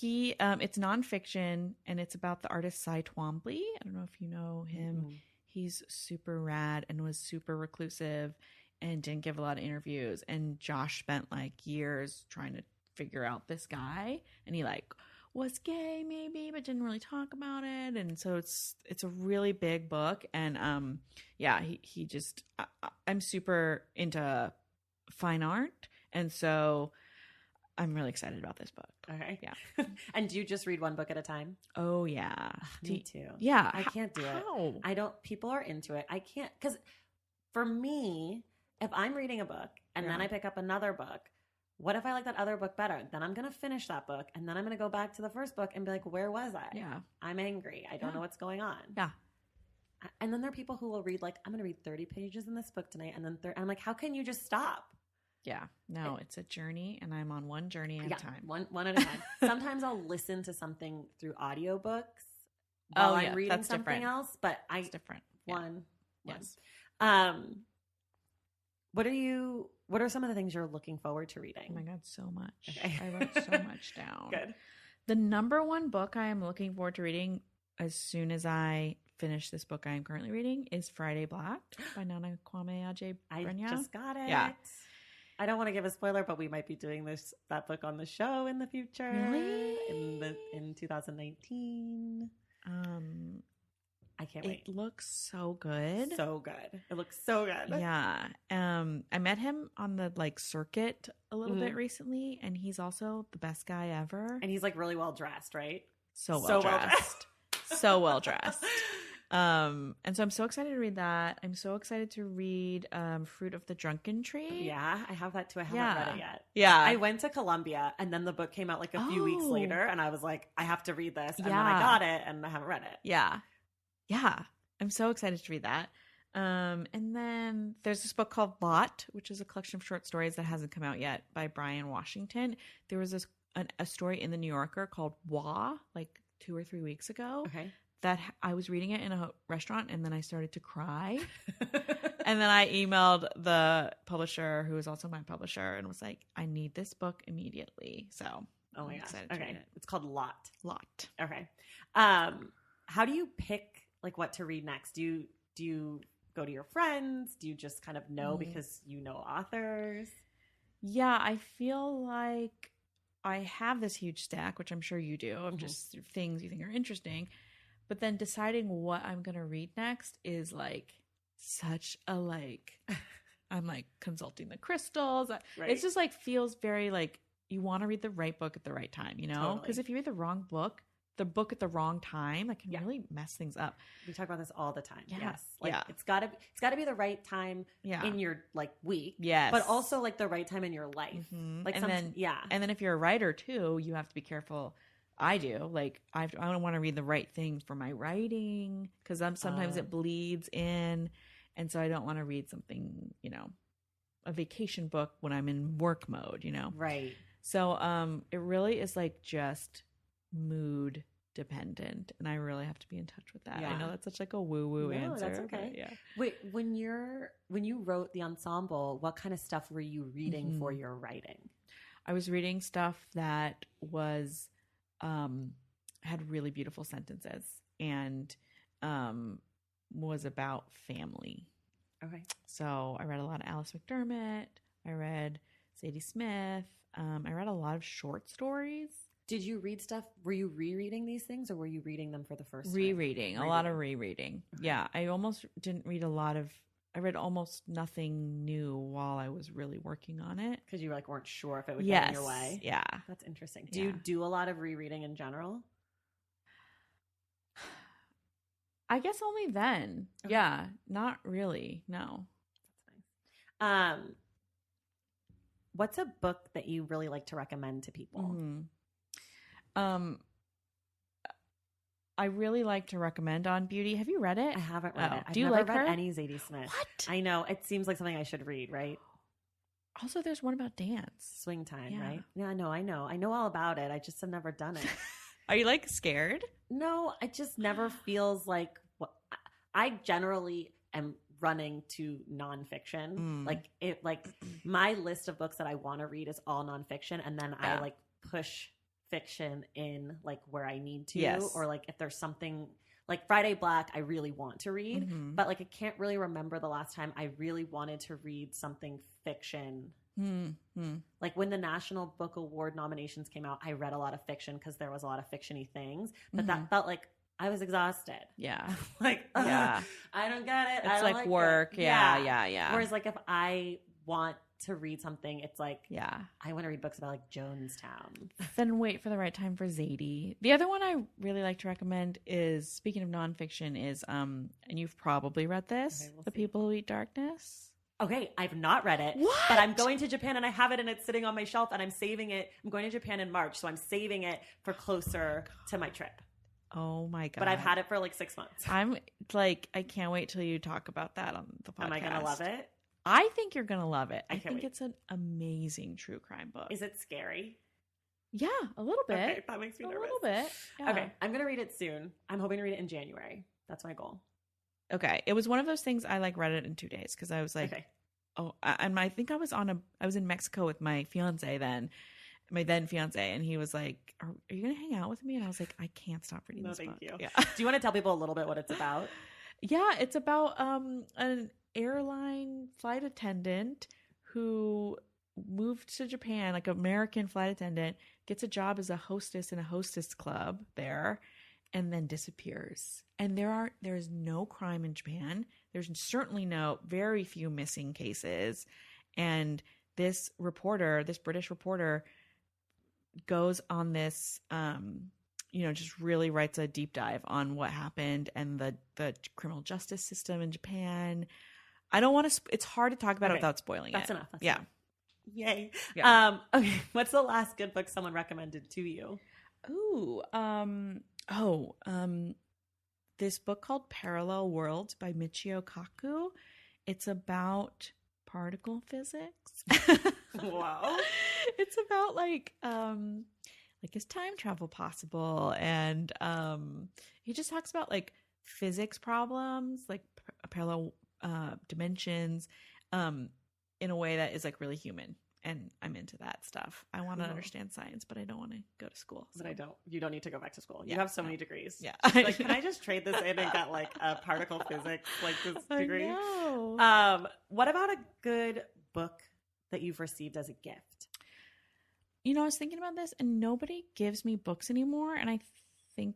Speaker 2: It's nonfiction, and it's about the artist Cy Twombly. I don't know if you know him. He's super rad and was super reclusive and didn't give a lot of interviews. And Josh spent years trying to figure out this guy, and he was gay maybe, but didn't really talk about it. And so it's a really big book. And he just I'm super into fine art, and so I'm really excited about this book.
Speaker 1: Okay.
Speaker 2: Yeah.
Speaker 1: And do you just read 1 book at a time?
Speaker 2: Oh yeah.
Speaker 1: Me too.
Speaker 2: Yeah.
Speaker 1: I can't do it. I don't. People are into it. I can't, because for me, if I'm reading a book and then I pick up another book, what if I like that other book better? Then I'm going to finish that book, and then I'm going to go back to the first book and be like, where was I?
Speaker 2: Yeah.
Speaker 1: I'm angry. I don't know what's going on.
Speaker 2: Yeah.
Speaker 1: And then there are people who will read I'm going to read 30 pages in this book tonight, and then I'm like, how can you just stop?
Speaker 2: Yeah. No, it's a journey, and I'm on one journey at a time.
Speaker 1: One at a time. Sometimes I'll listen to something through audiobooks while I'm reading something else, but
Speaker 2: it's different.
Speaker 1: One.
Speaker 2: Yes.
Speaker 1: What are some of the things you're looking forward to reading?
Speaker 2: Oh my God, so much.
Speaker 1: Okay.
Speaker 2: I wrote so much down.
Speaker 1: Good.
Speaker 2: The number 1 book I am looking forward to reading as soon as I finish this book I am currently reading is Friday Black by Nana Kwame Adjei-Brenyah.
Speaker 1: I just got it.
Speaker 2: Yeah.
Speaker 1: I don't want to give a spoiler, but we might be doing that book on the show in the future.
Speaker 2: Really?
Speaker 1: In 2019. I can't wait.
Speaker 2: It looks so good.
Speaker 1: So good. It looks so good.
Speaker 2: Yeah. I met him on the circuit a little bit recently, and he's also the best guy ever.
Speaker 1: And he's really well dressed, right?
Speaker 2: So well dressed. So well dressed. And so I'm so excited to read that. I'm so excited to read Fruit of the Drunken Tree.
Speaker 1: Yeah, I have that too. I haven't read it yet.
Speaker 2: Yeah.
Speaker 1: I went to Columbia and then the book came out a few weeks later and I was like, I have to read this. And then I got it and I haven't read it.
Speaker 2: Yeah. Yeah. I'm so excited to read that. And then there's this book called Lot, which is a collection of short stories that hasn't come out yet by Brian Washington. There was a story in the New Yorker called Wah, 2 or 3 weeks ago.
Speaker 1: Okay.
Speaker 2: That I was reading it in a restaurant and then I started to cry. And then I emailed the publisher, who is also my publisher, and was like, I need this book immediately. So
Speaker 1: oh my gosh.
Speaker 2: Excited to read it.
Speaker 1: It's called Lot.
Speaker 2: Lot.
Speaker 1: Okay. How do you pick what to read next? Do you go to your friends? Do you just kind of know because you know authors?
Speaker 2: Yeah, I feel like I have this huge stack, which I'm sure you do, of just things you think are interesting. But then deciding what I'm going to read next is such a I'm consulting the crystals. Right. It's just feels very you want to read the right book at the right time, you know? Because if you read the wrong book, the book at the wrong time, that can really mess things up.
Speaker 1: We talk about this all the time.
Speaker 2: Yeah.
Speaker 1: Yes. It's gotta be the right time in your week.
Speaker 2: Yes.
Speaker 1: But also the right time in your life.
Speaker 2: Mm-hmm. And then if you're a writer too, you have to be careful. I do. I don't want to read the right thing for my writing because sometimes it bleeds in. And so I don't want to read something, a vacation book when I'm in work mode,
Speaker 1: Right.
Speaker 2: So it really is just mood dependent. And I really have to be in touch with that. Yeah. I know that's such a woo-woo answer.
Speaker 1: That's okay.
Speaker 2: Yeah.
Speaker 1: Wait, when you wrote the ensemble, what kind of stuff were you reading for your writing?
Speaker 2: I was reading stuff that was had really beautiful sentences and was about family.
Speaker 1: Okay.
Speaker 2: So I read a lot of Alice McDermott. I read Zadie Smith. I read a lot of short stories.
Speaker 1: Did you read stuff? Were you rereading these things or were you reading them for the first time?
Speaker 2: Rereading. A lot of rereading. Okay. Yeah. I almost didn't read I read almost nothing new while I was really working on it.
Speaker 1: Because you weren't sure if it would get in your way?
Speaker 2: Yeah.
Speaker 1: That's interesting. Do you do a lot of rereading in general?
Speaker 2: I guess only then. Okay. Yeah. Not really. No.
Speaker 1: That's nice. What's a book that you really like to recommend to people? I
Speaker 2: really like to recommend On Beauty. Have you read it?
Speaker 1: I haven't read it.
Speaker 2: Do you like her?
Speaker 1: I've never read any Zadie Smith.
Speaker 2: What?
Speaker 1: I know. It seems like something I should read, right?
Speaker 2: Also, there's one about dance.
Speaker 1: Swing Time, right? Yeah, I know. I know all about it. I just have never done it.
Speaker 2: Are you scared?
Speaker 1: No, it just never feels like what I generally am running to nonfiction. My list of books that I want to read is all nonfiction, and then I push fiction in where I need to, or if there's something Friday Black I really want to read, but I can't really remember the last time I really wanted to read something fiction. When the National Book Award nominations came out, I read a lot of fiction because there was a lot of fiction-y things, but that felt I was exhausted.
Speaker 2: Yeah.
Speaker 1: I don't get it.
Speaker 2: It's
Speaker 1: I don't
Speaker 2: work.
Speaker 1: It.
Speaker 2: Yeah.
Speaker 1: Whereas if I want to read something, it's I want to read books about Jonestown.
Speaker 2: Then wait for the right time for Zadie. The other one I really like to recommend is, speaking of nonfiction, is and you've probably read this,
Speaker 1: okay,
Speaker 2: The People Who Eat Darkness.
Speaker 1: Okay, I've not read it.
Speaker 2: What?
Speaker 1: But I'm going to Japan and I have it and it's sitting on my shelf and I'm saving it. I'm going to Japan in March, so I'm saving it for closer to my trip.
Speaker 2: Oh my God.
Speaker 1: But I've had it for 6 months.
Speaker 2: I'm I can't wait till you talk about that on the podcast.
Speaker 1: Am I going to love it?
Speaker 2: I think you're going to love it. I think
Speaker 1: wait.
Speaker 2: It's an amazing true crime book.
Speaker 1: Is it scary?
Speaker 2: Yeah, a little bit.
Speaker 1: Okay, that makes me nervous.
Speaker 2: A little bit. Yeah.
Speaker 1: Okay, I'm going to read it soon. I'm hoping to read it in January. That's my goal.
Speaker 2: Okay. It was one of those things I read it in 2 days because I was
Speaker 1: okay.
Speaker 2: Oh, and I think I was in Mexico with my fiance then. my then fiance, and he was like, are you going to hang out with me? And I was like, I can't stop reading this book.
Speaker 1: Thank you.
Speaker 2: Yeah.
Speaker 1: Do you want to tell people a little bit what it's about?
Speaker 2: Yeah, it's about an airline flight attendant who moved to Japan, like an American flight attendant, gets a job as a hostess in a hostess club there, and then disappears. And there is no crime in Japan. There's certainly very few missing cases. And this British reporter goes on this just really writes a deep dive on what happened and the criminal justice system in Japan. I don't want to it's hard to talk about it without spoiling
Speaker 1: That's
Speaker 2: it.
Speaker 1: enough. That's
Speaker 2: yeah.
Speaker 1: enough. Yay.
Speaker 2: Yeah.
Speaker 1: Okay. What's the last good book someone recommended to you?
Speaker 2: Ooh. This book called Parallel Worlds by Michio Kaku. It's about particle physics.
Speaker 1: Wow.
Speaker 2: It's about is time travel possible? And he just talks about like physics problems, like parallel dimensions, in a way that is like really human. And I'm into that stuff. I want to understand science, but I don't want to go to school. So.
Speaker 1: But you don't need to go back to school.
Speaker 2: Yeah,
Speaker 1: you have so many degrees.
Speaker 2: Yeah.
Speaker 1: Like, can I just trade this in and get like a particle physics, like this degree?
Speaker 2: I know.
Speaker 1: What about a good book that you've received as a gift?
Speaker 2: I was thinking about this, and nobody gives me books anymore. And I think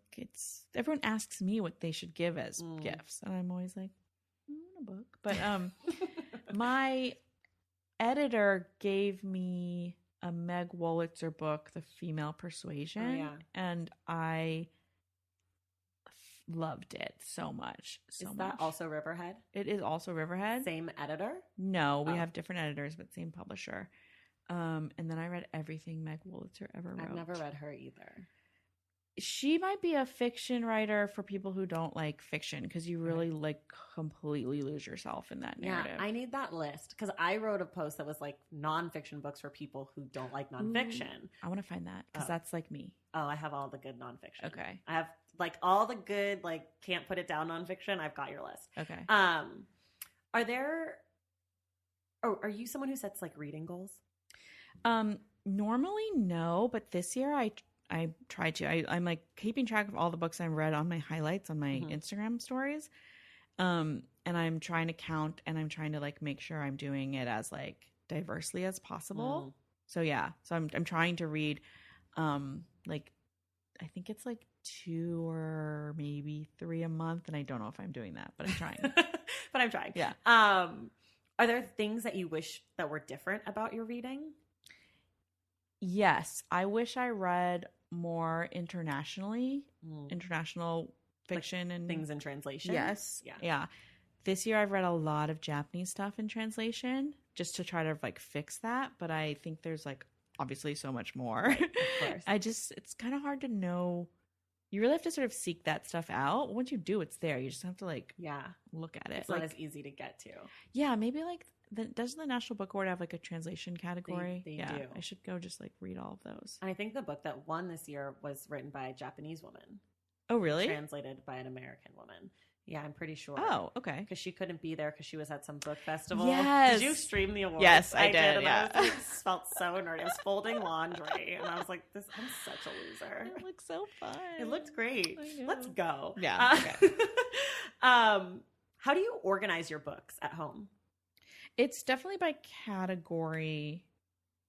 Speaker 2: everyone asks me what they should give as gifts. And I'm always like, I want a book. But my editor gave me a Meg Wolitzer book, The Female Persuasion.
Speaker 1: Oh, yeah.
Speaker 2: And I loved it so much.
Speaker 1: Is that also Riverhead?
Speaker 2: It is also Riverhead.
Speaker 1: Same editor?
Speaker 2: No, we have different editors, but same publisher. And then I read everything Meg Wolitzer ever wrote.
Speaker 1: I've never read her either.
Speaker 2: She might be a fiction writer for people who don't like fiction, because you really like completely lose yourself in that narrative.
Speaker 1: Yeah, I need that list, because I wrote a post that was like nonfiction books for people who don't like nonfiction.
Speaker 2: Ooh, I want to find that, because that's like me.
Speaker 1: Oh, I have all the good nonfiction.
Speaker 2: Okay.
Speaker 1: I have like all the good, like can't put it down nonfiction. I've got your list.
Speaker 2: Okay.
Speaker 1: Are you someone who sets like reading goals?
Speaker 2: Normally no, but this year I tried to. I'm like keeping track of all the books I've read on my highlights on my Instagram stories. And I'm trying to count, and I'm trying to like make sure I'm doing it as like diversely as possible. So yeah. So I'm trying to read like I think it's like 2 or maybe 3 a month, and I don't know if I'm doing that, but I'm trying.
Speaker 1: But I'm trying.
Speaker 2: Yeah.
Speaker 1: Are there things that you wish that were different about your reading?
Speaker 2: Yes. I wish I read more international fiction,
Speaker 1: like
Speaker 2: and
Speaker 1: things in translation.
Speaker 2: Yes. Yeah. This year I've read a lot of Japanese stuff in translation just to try to like fix that. But I think there's like obviously so much more.
Speaker 1: Right, of course.
Speaker 2: It's kind of hard to know. You really have to sort of seek that stuff out. Once you do, it's there. You just have to like look at it.
Speaker 1: It's not as easy to get to.
Speaker 2: Yeah, maybe like doesn't the National Book Award have like a translation category?
Speaker 1: They do.
Speaker 2: I should go just like read all of those.
Speaker 1: And I think the book that won this year was written by a Japanese woman.
Speaker 2: Oh, really?
Speaker 1: Translated by an American woman. Yeah, I'm pretty sure.
Speaker 2: Oh, okay.
Speaker 1: Because she couldn't be there because she was at some book festival.
Speaker 2: Yes.
Speaker 1: Did you stream the awards?
Speaker 2: Yes, I did.
Speaker 1: And
Speaker 2: yeah.
Speaker 1: I was, felt so nerdy. I was folding laundry, and I was like, "I'm such a loser."
Speaker 2: It looked so fun.
Speaker 1: It looked great. Let's go.
Speaker 2: Yeah. Okay.
Speaker 1: How do you organize your books at home?
Speaker 2: It's definitely by category.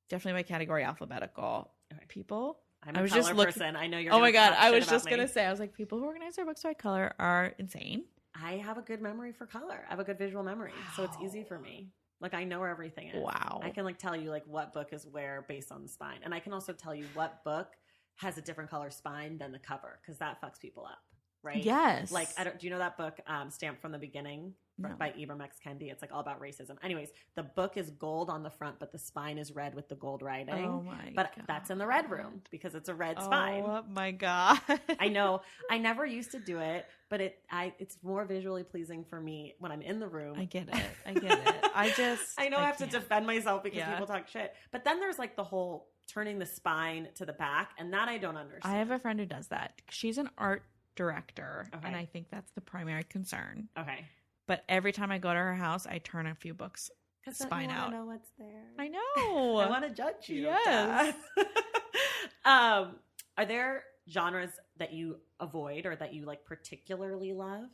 Speaker 2: Definitely by category alphabetical.
Speaker 1: Okay.
Speaker 2: People.
Speaker 1: I'm a color person. I know you're.
Speaker 2: Oh my god! I was
Speaker 1: just
Speaker 2: gonna say. I was like, people who organize their books by color are insane.
Speaker 1: I have a good memory for color. I have a good visual memory, so it's easy for me. Like I know where everything is.
Speaker 2: Wow.
Speaker 1: I can like tell you like what book is where based on the spine, and I can also tell you what book has a different color spine than the cover, because that fucks people up, right?
Speaker 2: Yes.
Speaker 1: Like do you know that book Stamped from the Beginning?
Speaker 2: No.
Speaker 1: By Ibram X. Kendi. It's like all about racism. Anyways, the book is gold on the front, but the spine is red with the gold writing.
Speaker 2: Oh my
Speaker 1: But
Speaker 2: god.
Speaker 1: that's in the red room because it's a red spine.
Speaker 2: Oh my god.
Speaker 1: I know. I never used to do it, but it's more visually pleasing for me when I'm in the room.
Speaker 2: I get it. I
Speaker 1: know I have to defend myself because people talk shit. But then there's like the whole turning the spine to the back, and that I don't understand.
Speaker 2: I have a friend who does that. She's an art director, and I think that's the primary concern.
Speaker 1: Okay.
Speaker 2: But every time I go to her house, I turn a few books spine out.
Speaker 1: I know what's there.
Speaker 2: I know.
Speaker 1: I want to judge you.
Speaker 2: Yes.
Speaker 1: Are there genres that you avoid or that you like particularly love?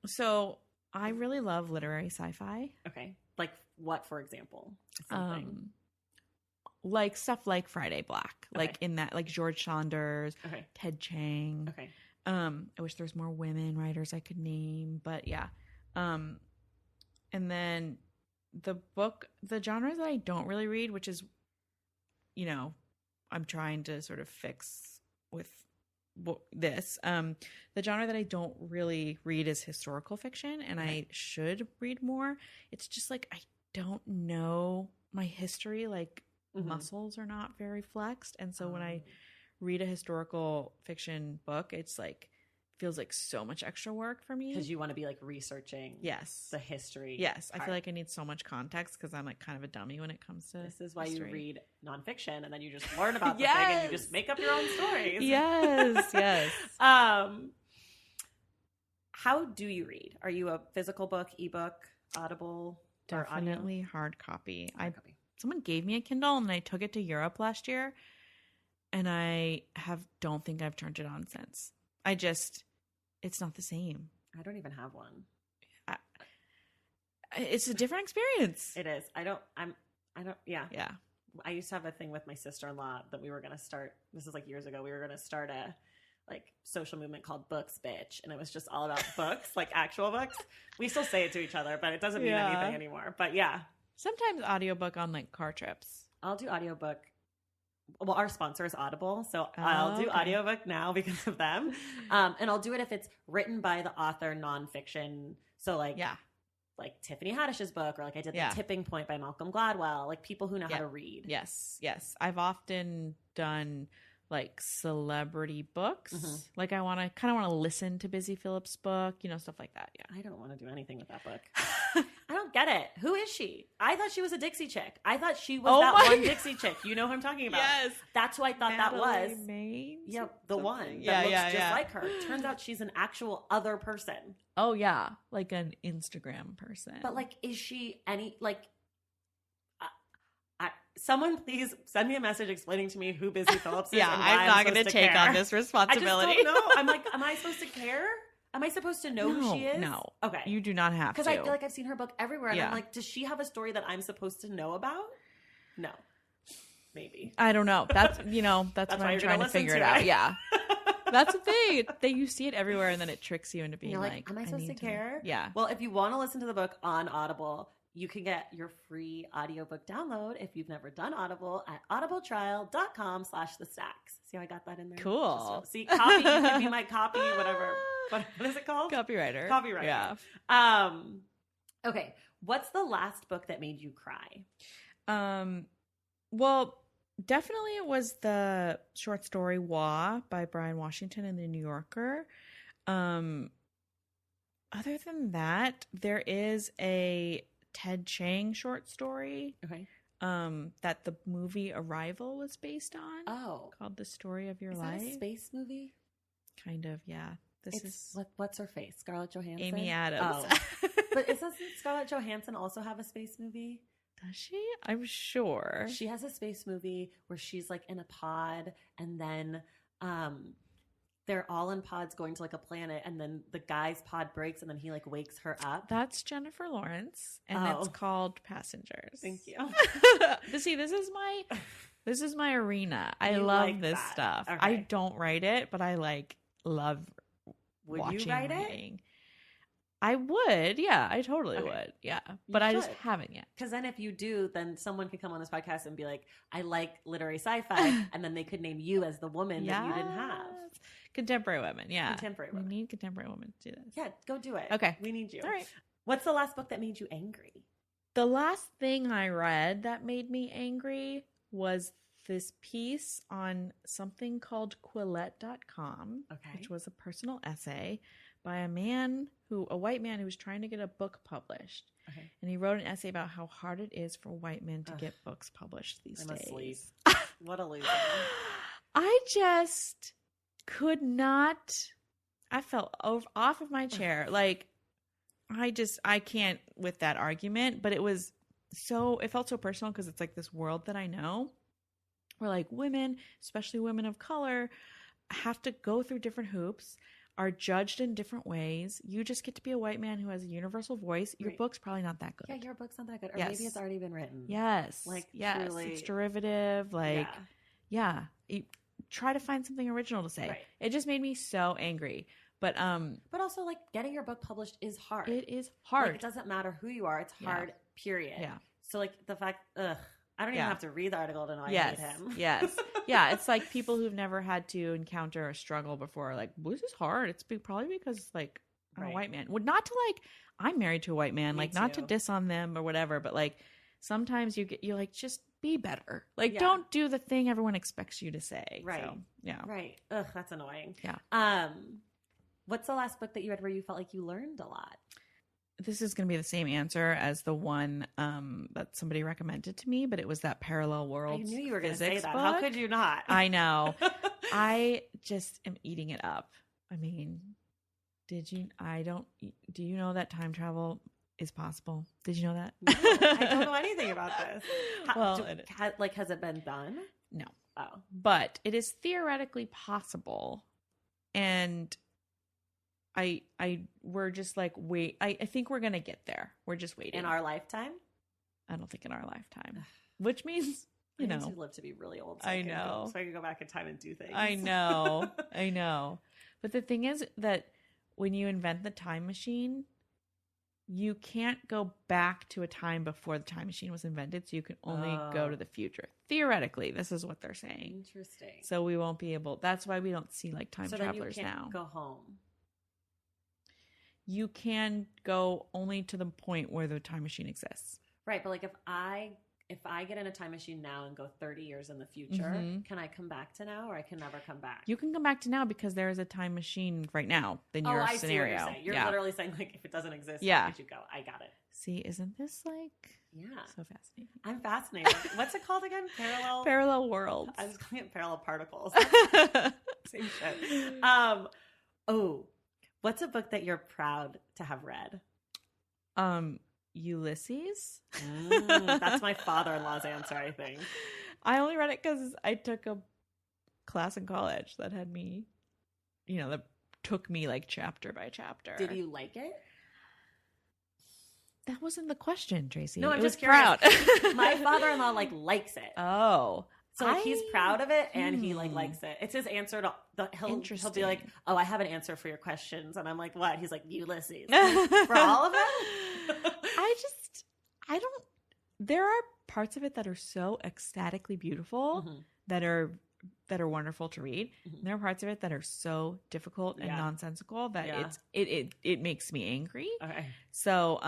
Speaker 2: So I really love literary sci-fi.
Speaker 1: Okay. Like what, for example?
Speaker 2: Like stuff like Friday Black,
Speaker 1: Okay.
Speaker 2: like in that, like George Saunders,
Speaker 1: Okay.
Speaker 2: Ted Chiang.
Speaker 1: Okay.
Speaker 2: I wish there was more women writers I could name, but yeah. And then the genre that I don't really read, which is, you know, I'm trying to sort of fix with this. The genre that I don't really read is historical fiction, and I should read more. It's just like I don't know my history. Like muscles are not very flexed, and so when I read a historical fiction book, it's like feels like so much extra work for me
Speaker 1: because you want to be like researching the history.
Speaker 2: Yes, I feel like I need so much context because I'm like kind of a dummy when it comes to
Speaker 1: this is why
Speaker 2: history.
Speaker 1: You read nonfiction and then you just learn about the thing and you just make up your own stories.
Speaker 2: Yes.
Speaker 1: How do you read? Are you a physical book, ebook, Audible,
Speaker 2: definitely hard copy?
Speaker 1: Hard copy.
Speaker 2: Someone gave me a Kindle and I took it to Europe last year, and I don't think I've turned it on since. It's not the same.
Speaker 1: I don't even have one.
Speaker 2: It's a different experience.
Speaker 1: It is. Yeah.
Speaker 2: Yeah.
Speaker 1: I used to have a thing with my sister-in-law that we were going to start. This is like years ago. We were going to start a like social movement called Books Bitch. And it was just all about books, like actual books. We still say it to each other, but it doesn't mean anything anymore. But yeah.
Speaker 2: Sometimes audiobook on like car trips.
Speaker 1: I'll do audiobook. Well, our sponsor is Audible, so I'll do audiobook now because of them. And I'll do it if it's written by the author, nonfiction. So like Tiffany Haddish's book, or like I did The Tipping Point by Malcolm Gladwell, like people who know how to read.
Speaker 2: Yes. I've often done like celebrity books. Like I kind of want to listen to Busy Phillips' book, stuff like that. Yeah.
Speaker 1: I don't want to do anything with that book. I don't get it. Who is she? I thought she was a Dixie chick. I thought she was one Dixie chick. You know who I'm talking about?
Speaker 2: Yes.
Speaker 1: That's who I thought
Speaker 2: Natalie
Speaker 1: that was.
Speaker 2: Maines?
Speaker 1: Yep, the one that looks just like her. Turns out she's an actual other person.
Speaker 2: Oh yeah, like an Instagram person.
Speaker 1: But like, is she any like? Someone please send me a message explaining to me who Busy Phillips is.
Speaker 2: I'm not going to take on this responsibility.
Speaker 1: I just don't know. I'm like, am I supposed to care? Am I supposed to know who she is?
Speaker 2: No.
Speaker 1: Okay.
Speaker 2: You do not have to.
Speaker 1: Because I feel like I've seen her book everywhere. And I'm like, does she have a story that I'm supposed to know about? No. Maybe.
Speaker 2: I don't know. That's what I'm trying to figure it out. Yeah. That's the thing. You see it everywhere and then it tricks you into being like,
Speaker 1: am I supposed to care?
Speaker 2: Yeah.
Speaker 1: Well, if you want to listen to the book on Audible, you can get your free audiobook download if you've never done Audible at audibletrial.com/thestacks. See how I got that in there?
Speaker 2: Cool.
Speaker 1: See, copy, you can be my copy, whatever. What is it called?
Speaker 2: Copywriter.
Speaker 1: Yeah. Okay. What's the last book that made you cry?
Speaker 2: Well, definitely it was the short story Wah by Brian Washington in the New Yorker. Other than that, there is a Ted Chiang short story.
Speaker 1: Okay.
Speaker 2: That the movie Arrival was based on.
Speaker 1: Oh.
Speaker 2: Called The Story of Your Life.
Speaker 1: Is that a space movie?
Speaker 2: Kind of, yeah.
Speaker 1: What's her face? Scarlett Johansson?
Speaker 2: Amy Adams.
Speaker 1: Oh. But doesn't Scarlett Johansson also have a space movie?
Speaker 2: Does she? I'm sure.
Speaker 1: She has a space movie where she's like in a pod and then they're all in pods going to like a planet and then the guy's pod breaks and then he like wakes her up.
Speaker 2: That's Jennifer Lawrence and it's called Passengers.
Speaker 1: Thank you.
Speaker 2: See, this is my arena. I love this stuff. Okay. I don't write it, but I love watching.
Speaker 1: Would you write
Speaker 2: writing. It? I would. Yeah, I totally would. Yeah. But I just haven't yet.
Speaker 1: Because then if you do, then someone could come on this podcast and be like, I like literary sci-fi. And then they could name you as the woman that you didn't have.
Speaker 2: Contemporary women. Yeah.
Speaker 1: Contemporary women.
Speaker 2: We need contemporary women to do this.
Speaker 1: Yeah, go do it.
Speaker 2: Okay.
Speaker 1: We need you.
Speaker 2: All right.
Speaker 1: What's the last book that made you angry?
Speaker 2: The last thing I read that made me angry was this piece on something called Quillette.com, which was a personal essay by a white man who was trying to get a book published. Okay. And he wrote an essay about how hard it is for white men to get books published these days.
Speaker 1: What a loser.
Speaker 2: I just could not. I fell off of my chair. I can't with that argument, but it was it felt so personal because it's like this world that I know where like women, especially women of color, have to go through different hoops, are judged in different ways. You just get to be a white man who has a universal voice. Your book's probably not that good.
Speaker 1: Yeah, your book's not that good. Or maybe it's already been written.
Speaker 2: Yes.
Speaker 1: Like,
Speaker 2: yes.
Speaker 1: truly.
Speaker 2: It's derivative. Like, yeah. Try to find something original to say.
Speaker 1: Right.
Speaker 2: It just made me so angry. But
Speaker 1: also, like, getting your book published is hard.
Speaker 2: It is hard.
Speaker 1: Like, it doesn't matter who you are. It's hard, period.
Speaker 2: Yeah.
Speaker 1: So, like, the fact, I don't even have to read the article to know I hate him.
Speaker 2: Yes. Yeah. It's like people who've never had to encounter a struggle before. Like, this is hard. It's probably because, like, I'm a white man. Well, not to, like, I'm married to a white man. Like, not to diss on them or whatever. But, like, sometimes you're like, just be better. Like, don't do the thing everyone expects you to say.
Speaker 1: Right.
Speaker 2: So, yeah.
Speaker 1: Right. Ugh, that's annoying.
Speaker 2: Yeah.
Speaker 1: What's the last book that you read where you felt like you learned a lot?
Speaker 2: This is going to be the same answer as the one that somebody recommended to me, but it was that Parallel Worlds.
Speaker 1: I knew you were going to say that.
Speaker 2: Book.
Speaker 1: How could you not?
Speaker 2: I know. I just am eating it up. I mean, do you know that time travel is possible? Did you know that?
Speaker 1: No, I don't know anything about this. Has it been done?
Speaker 2: No.
Speaker 1: Oh.
Speaker 2: But it is theoretically possible. And we're just like, I think we're going to get there. We're just waiting.
Speaker 1: In our lifetime?
Speaker 2: I don't think in our lifetime. Which means,
Speaker 1: I need to live to be really old. So
Speaker 2: I know.
Speaker 1: So I can go back in time and do things.
Speaker 2: I know. I know. But the thing is that when you invent the time machine, you can't go back to a time before the time machine was invented. So you can only go to the future. Theoretically, this is what they're saying.
Speaker 1: Interesting.
Speaker 2: So we won't be able, that's why we don't see like time travelers
Speaker 1: then you can't
Speaker 2: now.
Speaker 1: Go home.
Speaker 2: You can go only to the point where the time machine exists.
Speaker 1: Right. But like if I get in a time machine now and go 30 years in the future, can I come back to now or I can never come back?
Speaker 2: You can come back to now because there is a time machine right now in your
Speaker 1: I
Speaker 2: scenario.
Speaker 1: See what you're saying. You're literally saying like if it doesn't exist,
Speaker 2: how
Speaker 1: could you go? I got it.
Speaker 2: See, isn't this like so fascinating?
Speaker 1: I'm fascinated. What's it called again?
Speaker 2: Parallel worlds.
Speaker 1: I was calling it parallel particles. Same shit. What's a book that you're proud to have read?
Speaker 2: Ulysses.
Speaker 1: That's my father-in-law's answer, I think.
Speaker 2: I only read it because I took a class in college that had me, that took me like chapter by chapter.
Speaker 1: Did you like it?
Speaker 2: That wasn't the question, Tracy.
Speaker 1: No, I'm just
Speaker 2: curious.
Speaker 1: Proud. My father-in-law likes it.
Speaker 2: Oh.
Speaker 1: So he's proud of it and he likes it. It's his answer to he'll be like, "Oh, I have an answer for your questions." And I'm like, "What?" He's like, "Ulysses." For all of them?
Speaker 2: There are parts of it that are so ecstatically beautiful that are wonderful to read. And there are parts of it that are so difficult and nonsensical that it makes me angry. Okay. So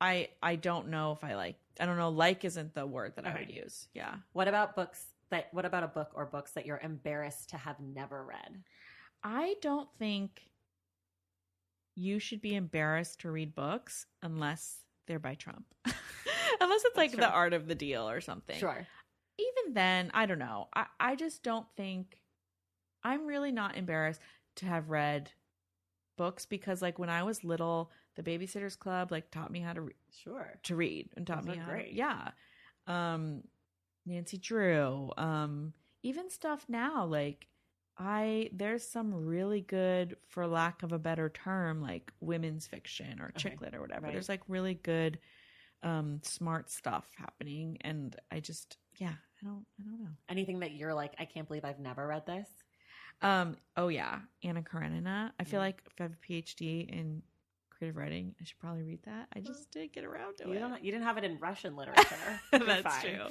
Speaker 2: I don't know if I don't know, isn't the word that I would use. Yeah.
Speaker 1: What about a book or books that you're embarrassed to have never read?
Speaker 2: I don't think you should be embarrassed to read books unless they're by Trump. Unless it's like The Art of the Deal or something.
Speaker 1: Sure.
Speaker 2: Even then, I don't know. I just don't think, I'm really not embarrassed to have read books because like when I was little, the Babysitter's Club like taught me how to read and taught me how to, Nancy Drew, even stuff now, like there's some really good, for lack of a better term, like women's fiction or chick lit or whatever. Right. There's like really good, smart stuff happening. And I just, I don't know.
Speaker 1: Anything that you're like, I can't believe I've never read this?
Speaker 2: Oh yeah. Anna Karenina. I feel like if I have a PhD in creative writing, I should probably read that. I just didn't get around to it.
Speaker 1: You didn't have it in Russian literature.
Speaker 2: That's true.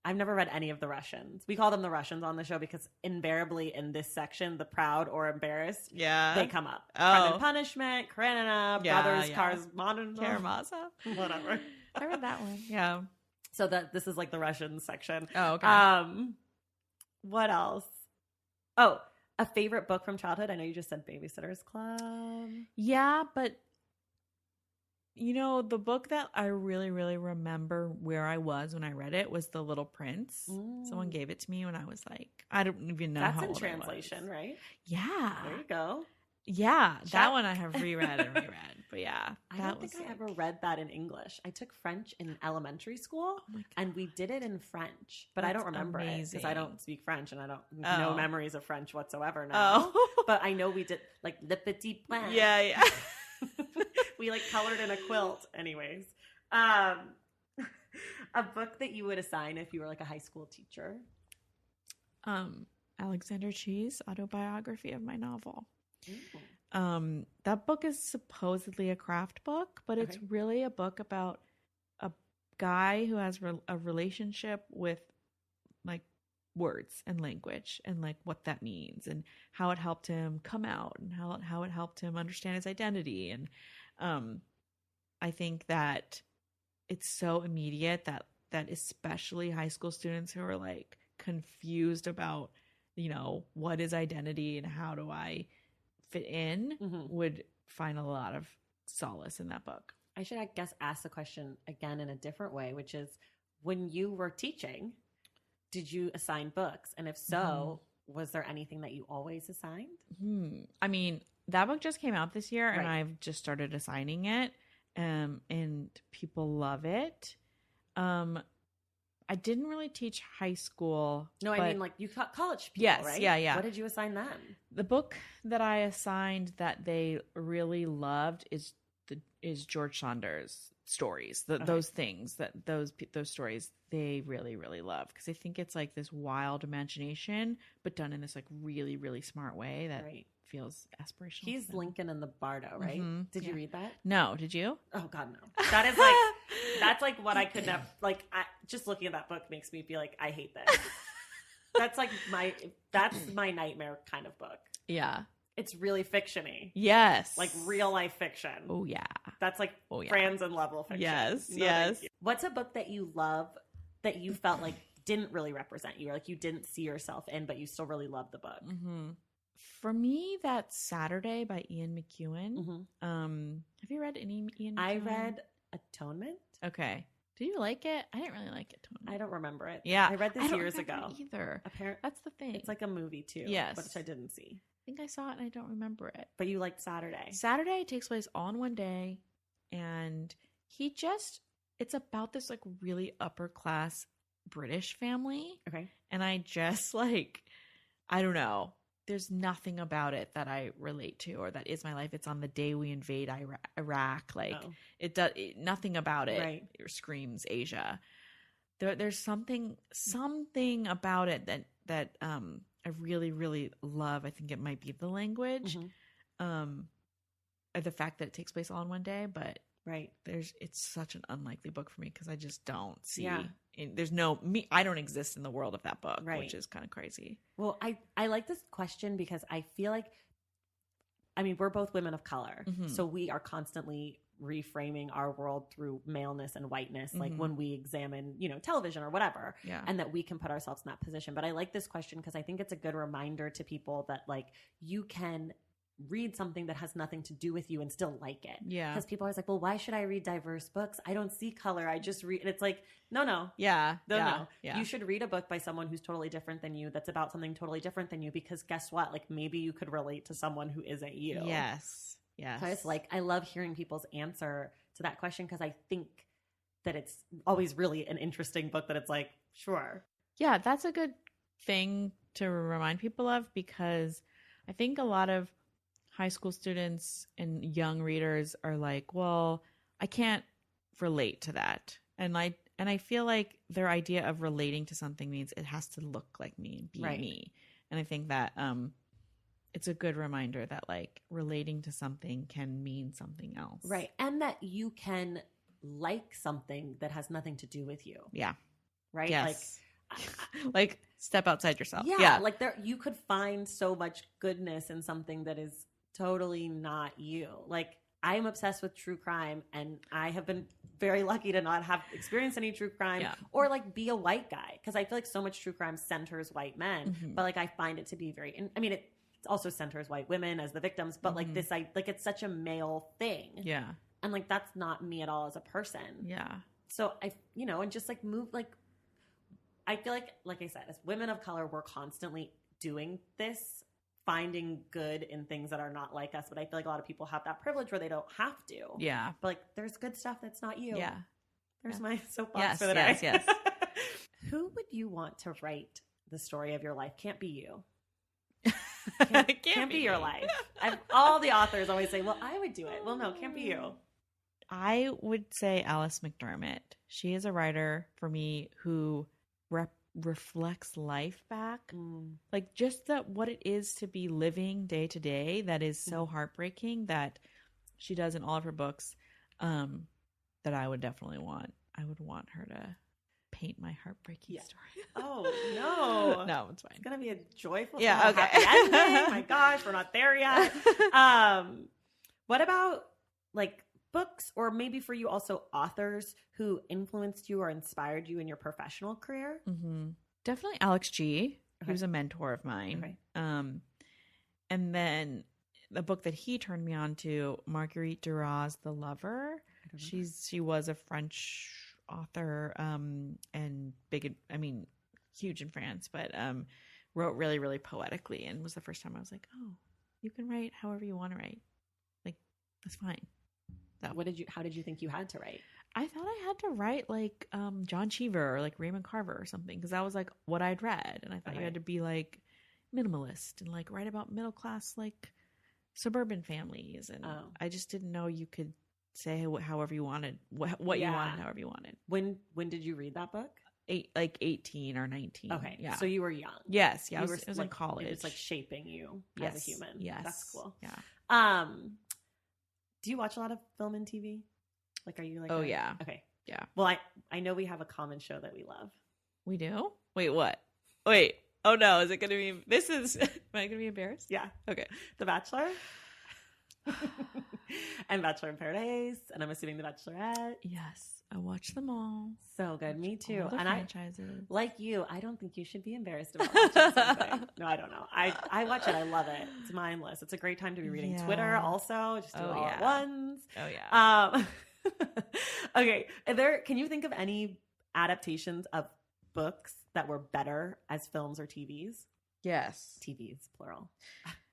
Speaker 1: I've never read any of the Russians. We call them the Russians on the show because invariably in this section, the proud or embarrassed, they come up. Crime and Punishment, Karenina, Brothers,
Speaker 2: Karamazov,
Speaker 1: whatever.
Speaker 2: I read that one. Yeah.
Speaker 1: So this is like the Russian section.
Speaker 2: Oh, okay.
Speaker 1: What else? Oh, a favorite book from childhood? I know you just said Babysitter's Club.
Speaker 2: Yeah, but the book that I really, really remember where I was when I read it was The Little Prince. Someone gave it to me when I was like, I don't even know how old I was.
Speaker 1: That's in translation, right?
Speaker 2: Yeah.
Speaker 1: There you go.
Speaker 2: Yeah, that one I have reread and reread. But yeah,
Speaker 1: I don't think I ever read that in English. I took French in elementary school, and we did it in French, but I don't remember it because I don't speak French and I don't no memories of French whatsoever now. But I know we did like Le Petit Point.
Speaker 2: Yeah.
Speaker 1: We like colored in a quilt. Anyways, a book that you would assign if you were like a high school teacher.
Speaker 2: Alexander Chee's autobiography of my novel. That book is supposedly a craft book, but it's really a book about a guy who has a relationship with like words and language and like what that means and how it helped him come out and how it helped him understand his identity. And I think that it's so immediate that especially high school students who are like confused about, you know, what is identity and how do I fit in would find a lot of solace in that book.
Speaker 1: I should, I guess, ask the question again in a different way, which is when you were teaching, did you assign books? And if so, was there anything that you always assigned?
Speaker 2: I mean, that book just came out this year and I've just started assigning it and people love it. I didn't really teach high school.
Speaker 1: No, I mean like you taught college people, right?
Speaker 2: Yeah.
Speaker 1: What did you assign them?
Speaker 2: The book that I assigned that they really loved is George Saunders' stories. Those things those stories they really, really love because I think it's like this wild imagination, but done in this like really, really smart way that feels aspirational.
Speaker 1: He's Lincoln in the Bardo, right? Did you read that?
Speaker 2: No, did you?
Speaker 1: Oh God, no. That is like that's like what I could never like. Just looking at that book makes me feel like I hate this. That's like that's my nightmare kind of book.
Speaker 2: Yeah,
Speaker 1: it's really fiction-y.
Speaker 2: Yes,
Speaker 1: like real life fiction.
Speaker 2: Oh yeah,
Speaker 1: that's like Franzen level fiction.
Speaker 2: Yes,
Speaker 1: no,
Speaker 2: yes.
Speaker 1: What's a book that you love that you felt like didn't really represent you, or like you didn't see yourself in, but you still really loved the book?
Speaker 2: For me, that's Saturday by Ian McEwan. Have you read any Ian McEwan?
Speaker 1: I read Atonement.
Speaker 2: Okay. Did you like it? I didn't really like Atonement.
Speaker 1: I don't remember it.
Speaker 2: Yeah.
Speaker 1: I read this years ago.
Speaker 2: Either.
Speaker 1: Apparently,
Speaker 2: that's the thing.
Speaker 1: It's like a movie too.
Speaker 2: Yes.
Speaker 1: Which I didn't see.
Speaker 2: I think I saw it and I don't remember it.
Speaker 1: But you liked Saturday.
Speaker 2: Saturday takes place all in one day. And it's about this like really upper class British family.
Speaker 1: Okay.
Speaker 2: And I just like, I don't know. There's nothing about it that I relate to or that is my life. It's on the day we invade Iraq. Like nothing about it screams Asia. There's something about it that I really, really love. I think it might be the language, the fact that it takes place all in one day, but it's such an unlikely book for me because I just don't see there's no me. I don't exist in the world of that book, which is kind of crazy.
Speaker 1: Well, I like this question because I feel like, I mean, we're both women of color, so we are constantly reframing our world through maleness and whiteness, like when we examine, television or whatever, and that we can put ourselves in that position. But I like this question because I think it's a good reminder to people that like you can read something that has nothing to do with you and still like it. Yeah. Because people are always like, well, why should I read diverse books? I don't see color. I just read. And it's like, no. Yeah. No. You should read a book by someone who's totally different than you, that's about something totally different than you, because guess what? Like maybe you could relate to someone who isn't you.
Speaker 2: Yes.
Speaker 1: So it's like, I love hearing people's answer to that question because I think that it's always really an interesting book that it's like, sure.
Speaker 2: Yeah, that's a good thing to remind people of because I think a lot of high school students and young readers are like, well, I can't relate to that. And I feel like their idea of relating to something means it has to look like me and be me. And I think that it's a good reminder that like relating to something can mean something else.
Speaker 1: Right. And that you can like something that has nothing to do with you.
Speaker 2: Yeah.
Speaker 1: Right?
Speaker 2: Yes. Like step outside yourself.
Speaker 1: Yeah. Like you could find so much goodness in something that is totally not you. Like I'm obsessed with true crime and I have been very lucky to not have experienced any true crime or like be a white guy. Cause I feel like so much true crime centers white men, but like I find it to be very, I mean, it also centers white women as the victims, but like this, like it's such a male thing.
Speaker 2: Yeah.
Speaker 1: And like, that's not me at all as a person.
Speaker 2: Yeah.
Speaker 1: So I, and just like move, like, I feel like I said, as women of color, we're constantly doing this finding good in things that are not like us. But I feel like a lot of people have that privilege where they don't have to.
Speaker 2: Yeah.
Speaker 1: But like, there's good stuff that's not you.
Speaker 2: Yeah.
Speaker 1: There's my soapbox for the day. Yes. Who would you want to write the story of your life? Can't be you. Can't be your life. All the authors always say, well, I would do it. Well, no, can't be you.
Speaker 2: I would say Alice McDermott. She is a writer for me who reflects life back. Like just what it is to be living day to day that is so heartbreaking that she does in all of her books, that I would definitely want. I would want her to paint my heartbreaking story.
Speaker 1: Oh, no.
Speaker 2: No, it's fine.
Speaker 1: It's going to be a joyful,
Speaker 2: okay.
Speaker 1: happy ending. My gosh, we're not there yet. What about like books, or maybe for you also authors who influenced you or inspired you in your professional career?
Speaker 2: Definitely Alex G. He was a mentor of mine. And then the book that he turned me on to, Marguerite Duras' The Lover. She was a French author and huge in France, but wrote really, really poetically, and was the first time I was like, oh, you can write however you want to write. Like, that's fine. So,
Speaker 1: how did you think you had to write?
Speaker 2: I thought I had to write like John Cheever or like Raymond Carver or something, because that was like what I'd read, and I thought you had to be like minimalist and like write about middle class like suburban families, and I just didn't know you could say however you wanted, what you wanted, however you wanted.
Speaker 1: When did you read that book?
Speaker 2: 18 or 19.
Speaker 1: Okay, yeah. So you were young.
Speaker 2: Yes, yeah. I was in college.
Speaker 1: It was like shaping you as a human.
Speaker 2: Yes,
Speaker 1: that's cool.
Speaker 2: Yeah.
Speaker 1: Do you watch a lot of film and TV? Like, are you like?
Speaker 2: Yeah.
Speaker 1: Okay.
Speaker 2: Yeah.
Speaker 1: Well, I know we have a common show that we love.
Speaker 2: We do? Wait, what? Wait. Oh no, is it going to be? Am I going to be embarrassed?
Speaker 1: Yeah.
Speaker 2: Okay.
Speaker 1: The Bachelor. And Bachelor in Paradise, and I'm assuming The Bachelorette.
Speaker 2: Yes, I watch them all.
Speaker 1: So good, me too.
Speaker 2: All the
Speaker 1: and
Speaker 2: franchises.
Speaker 1: Like you, I don't think you should be embarrassed about watching something. No, I don't know. I watch it. I love it. It's mindless. It's a great time to be reading Twitter. Also, just do it all at once.
Speaker 2: Oh yeah.
Speaker 1: Okay. Can you think of any adaptations of books that were better as films or TVs?
Speaker 2: Yes.
Speaker 1: TVs, plural.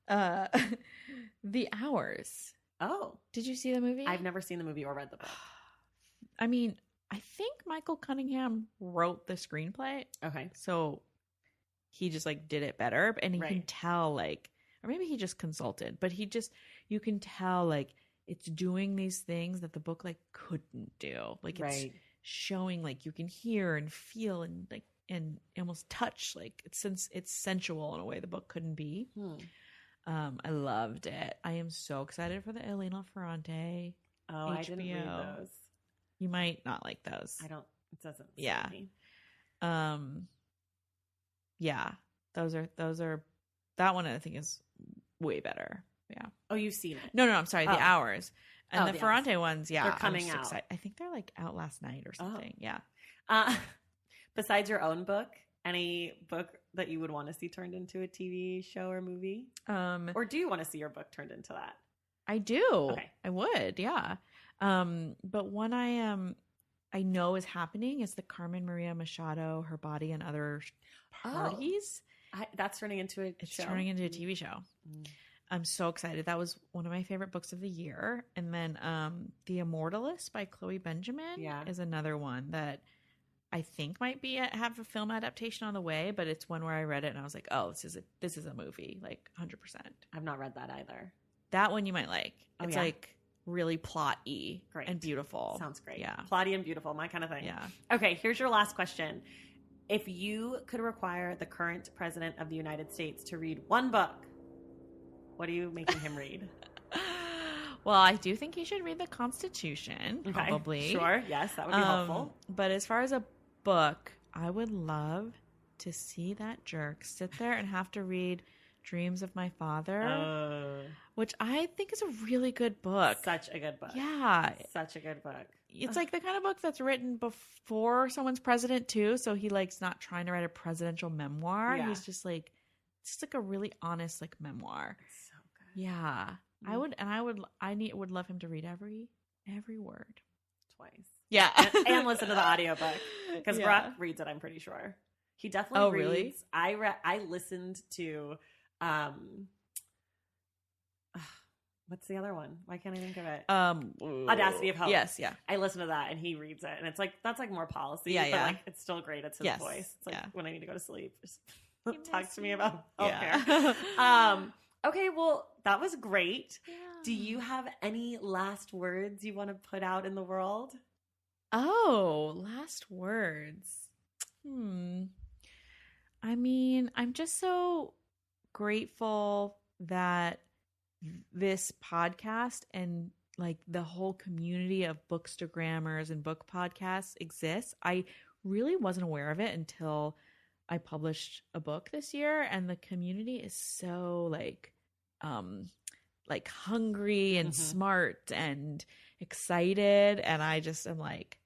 Speaker 2: The Hours.
Speaker 1: Oh.
Speaker 2: Did you see the movie?
Speaker 1: I've never seen the movie or read the book.
Speaker 2: I mean, I think Michael Cunningham wrote the screenplay.
Speaker 1: Okay.
Speaker 2: So he just like did it better, and you can tell like, or maybe he just consulted, but you can tell like it's doing these things that the book like couldn't do. Like it's showing like you can hear and feel and like and almost touch, like it's sensual in a way the book couldn't be. I loved it. I am so excited for the Elena Ferrante.
Speaker 1: Oh,
Speaker 2: HBO.
Speaker 1: I didn't read those.
Speaker 2: You might not like those.
Speaker 1: It doesn't.
Speaker 2: Yeah.
Speaker 1: Me.
Speaker 2: Yeah. Those are. That one I think is way better. Yeah.
Speaker 1: Oh, you've seen it?
Speaker 2: No. I'm sorry. The Hours and the
Speaker 1: the
Speaker 2: Ferrante ones. Yeah,
Speaker 1: they're coming out.
Speaker 2: Excited. I think they're like out last night or something. Yeah.
Speaker 1: Besides your own book, any book that you would want to see turned into a TV show or movie? Or do you want to see your book turned into that?
Speaker 2: I do.
Speaker 1: Okay.
Speaker 2: I would, yeah. But one I know is happening is the Carmen Maria Machado, Her Body and Other Parties.
Speaker 1: That's turning into a show?
Speaker 2: It's turning into a TV show. I'm so excited. That was one of my favorite books of the year. And then The Immortalist by Chloe Benjamin is another one that I think might have a film adaptation on the way, but it's one where I read it and I was like, oh, this is a movie, like 100%.
Speaker 1: I've not read that either.
Speaker 2: That one you might like. It's like really plot-y and beautiful.
Speaker 1: Sounds great.
Speaker 2: Yeah.
Speaker 1: Plotty and beautiful, my kind of thing.
Speaker 2: Yeah.
Speaker 1: Okay, here's your last question. If you could require the current president of the United States to read one book, what are you making him read?
Speaker 2: Well, I do think he should read the Constitution, probably.
Speaker 1: Okay. Sure, yes, that would be helpful.
Speaker 2: But as far as a book, I would love to see that jerk sit there and have to read Dreams of My Father, which I think is a really good book.
Speaker 1: Such a good book.
Speaker 2: Yeah.
Speaker 1: Such a good book.
Speaker 2: It's like the kind of book that's written before someone's president too. So he like's not trying to write a presidential memoir. Yeah. He's just like, it's like a really honest like memoir.
Speaker 1: It's so good.
Speaker 2: Yeah. I would love him to read every word.
Speaker 1: Twice.
Speaker 2: Yeah.
Speaker 1: and listen to the audiobook. Because Brock reads it, I'm pretty sure. He definitely reads.
Speaker 2: Really?
Speaker 1: I listened to What's the other one? Why can't I think of it? Audacity of Hope.
Speaker 2: Yes, yeah.
Speaker 1: I listen to that and he reads it, and it's like that's like more policy.
Speaker 2: Yeah,
Speaker 1: but
Speaker 2: yeah.
Speaker 1: like it's still great. It's his voice. It's like when I need to go to sleep, just talk to me about
Speaker 2: healthcare.
Speaker 1: Okay, well, that was great.
Speaker 2: Yeah.
Speaker 1: Do you have any last words you want to put out in the world?
Speaker 2: Oh, last words. I mean, I'm just so grateful that this podcast and like the whole community of bookstagrammers and book podcasts exists. I really wasn't aware of it until I published a book this year, and the community is so like hungry and smart and excited, and I just am like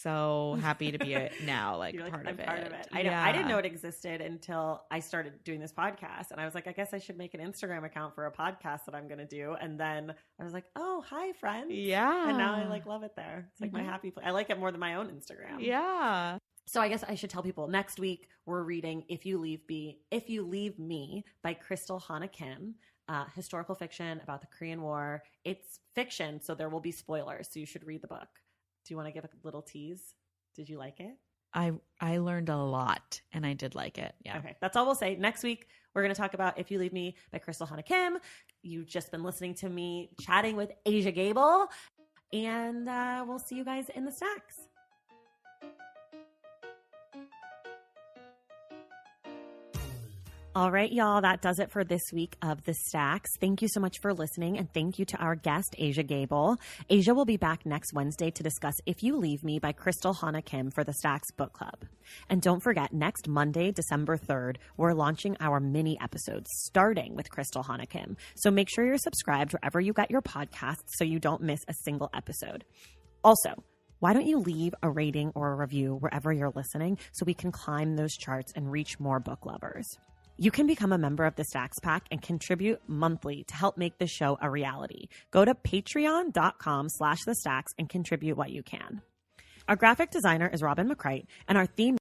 Speaker 2: so happy to be now like part of it.
Speaker 1: I didn't know it existed until I started doing this podcast, and I was like, I guess I should make an Instagram account for a podcast that I'm going to do. And then I was like, oh, hi friends.
Speaker 2: Yeah.
Speaker 1: And now I like love it there. It's like my happy place. I like it more than my own Instagram.
Speaker 2: Yeah.
Speaker 1: So I guess I should tell people next week we're reading If You Leave Me by Crystal Hana Kim. Historical fiction about the Korean War. It's fiction, so there will be spoilers, so you should read the book. Do you want to give a little tease? Did you like it?
Speaker 2: I learned a lot, and I did like it. Yeah.
Speaker 1: Okay, that's all we'll say. Next week, we're going to talk about If You Leave Me by Crystal Hana Kim. You've just been listening to me chatting with Asia Gabel, and we'll see you guys in the stacks. All right, y'all, that does it for this week of The Stacks. Thank you so much for listening, and thank you to our guest, Asia Gabel. Asia will be back next Wednesday to discuss If You Leave Me by Crystal Hana Kim for the Stacks Book Club. And don't forget, next Monday, December 3rd, we're launching our mini episodes, starting with Crystal Hana Kim. So make sure you're subscribed wherever you get your podcasts so you don't miss a single episode. Also, why don't you leave a rating or a review wherever you're listening so we can climb those charts and reach more book lovers? You can become a member of the Stacks Pack and contribute monthly to help make this show a reality. Go to patreon.com/thestacks and contribute what you can. Our graphic designer is Robin McCrite, and our theme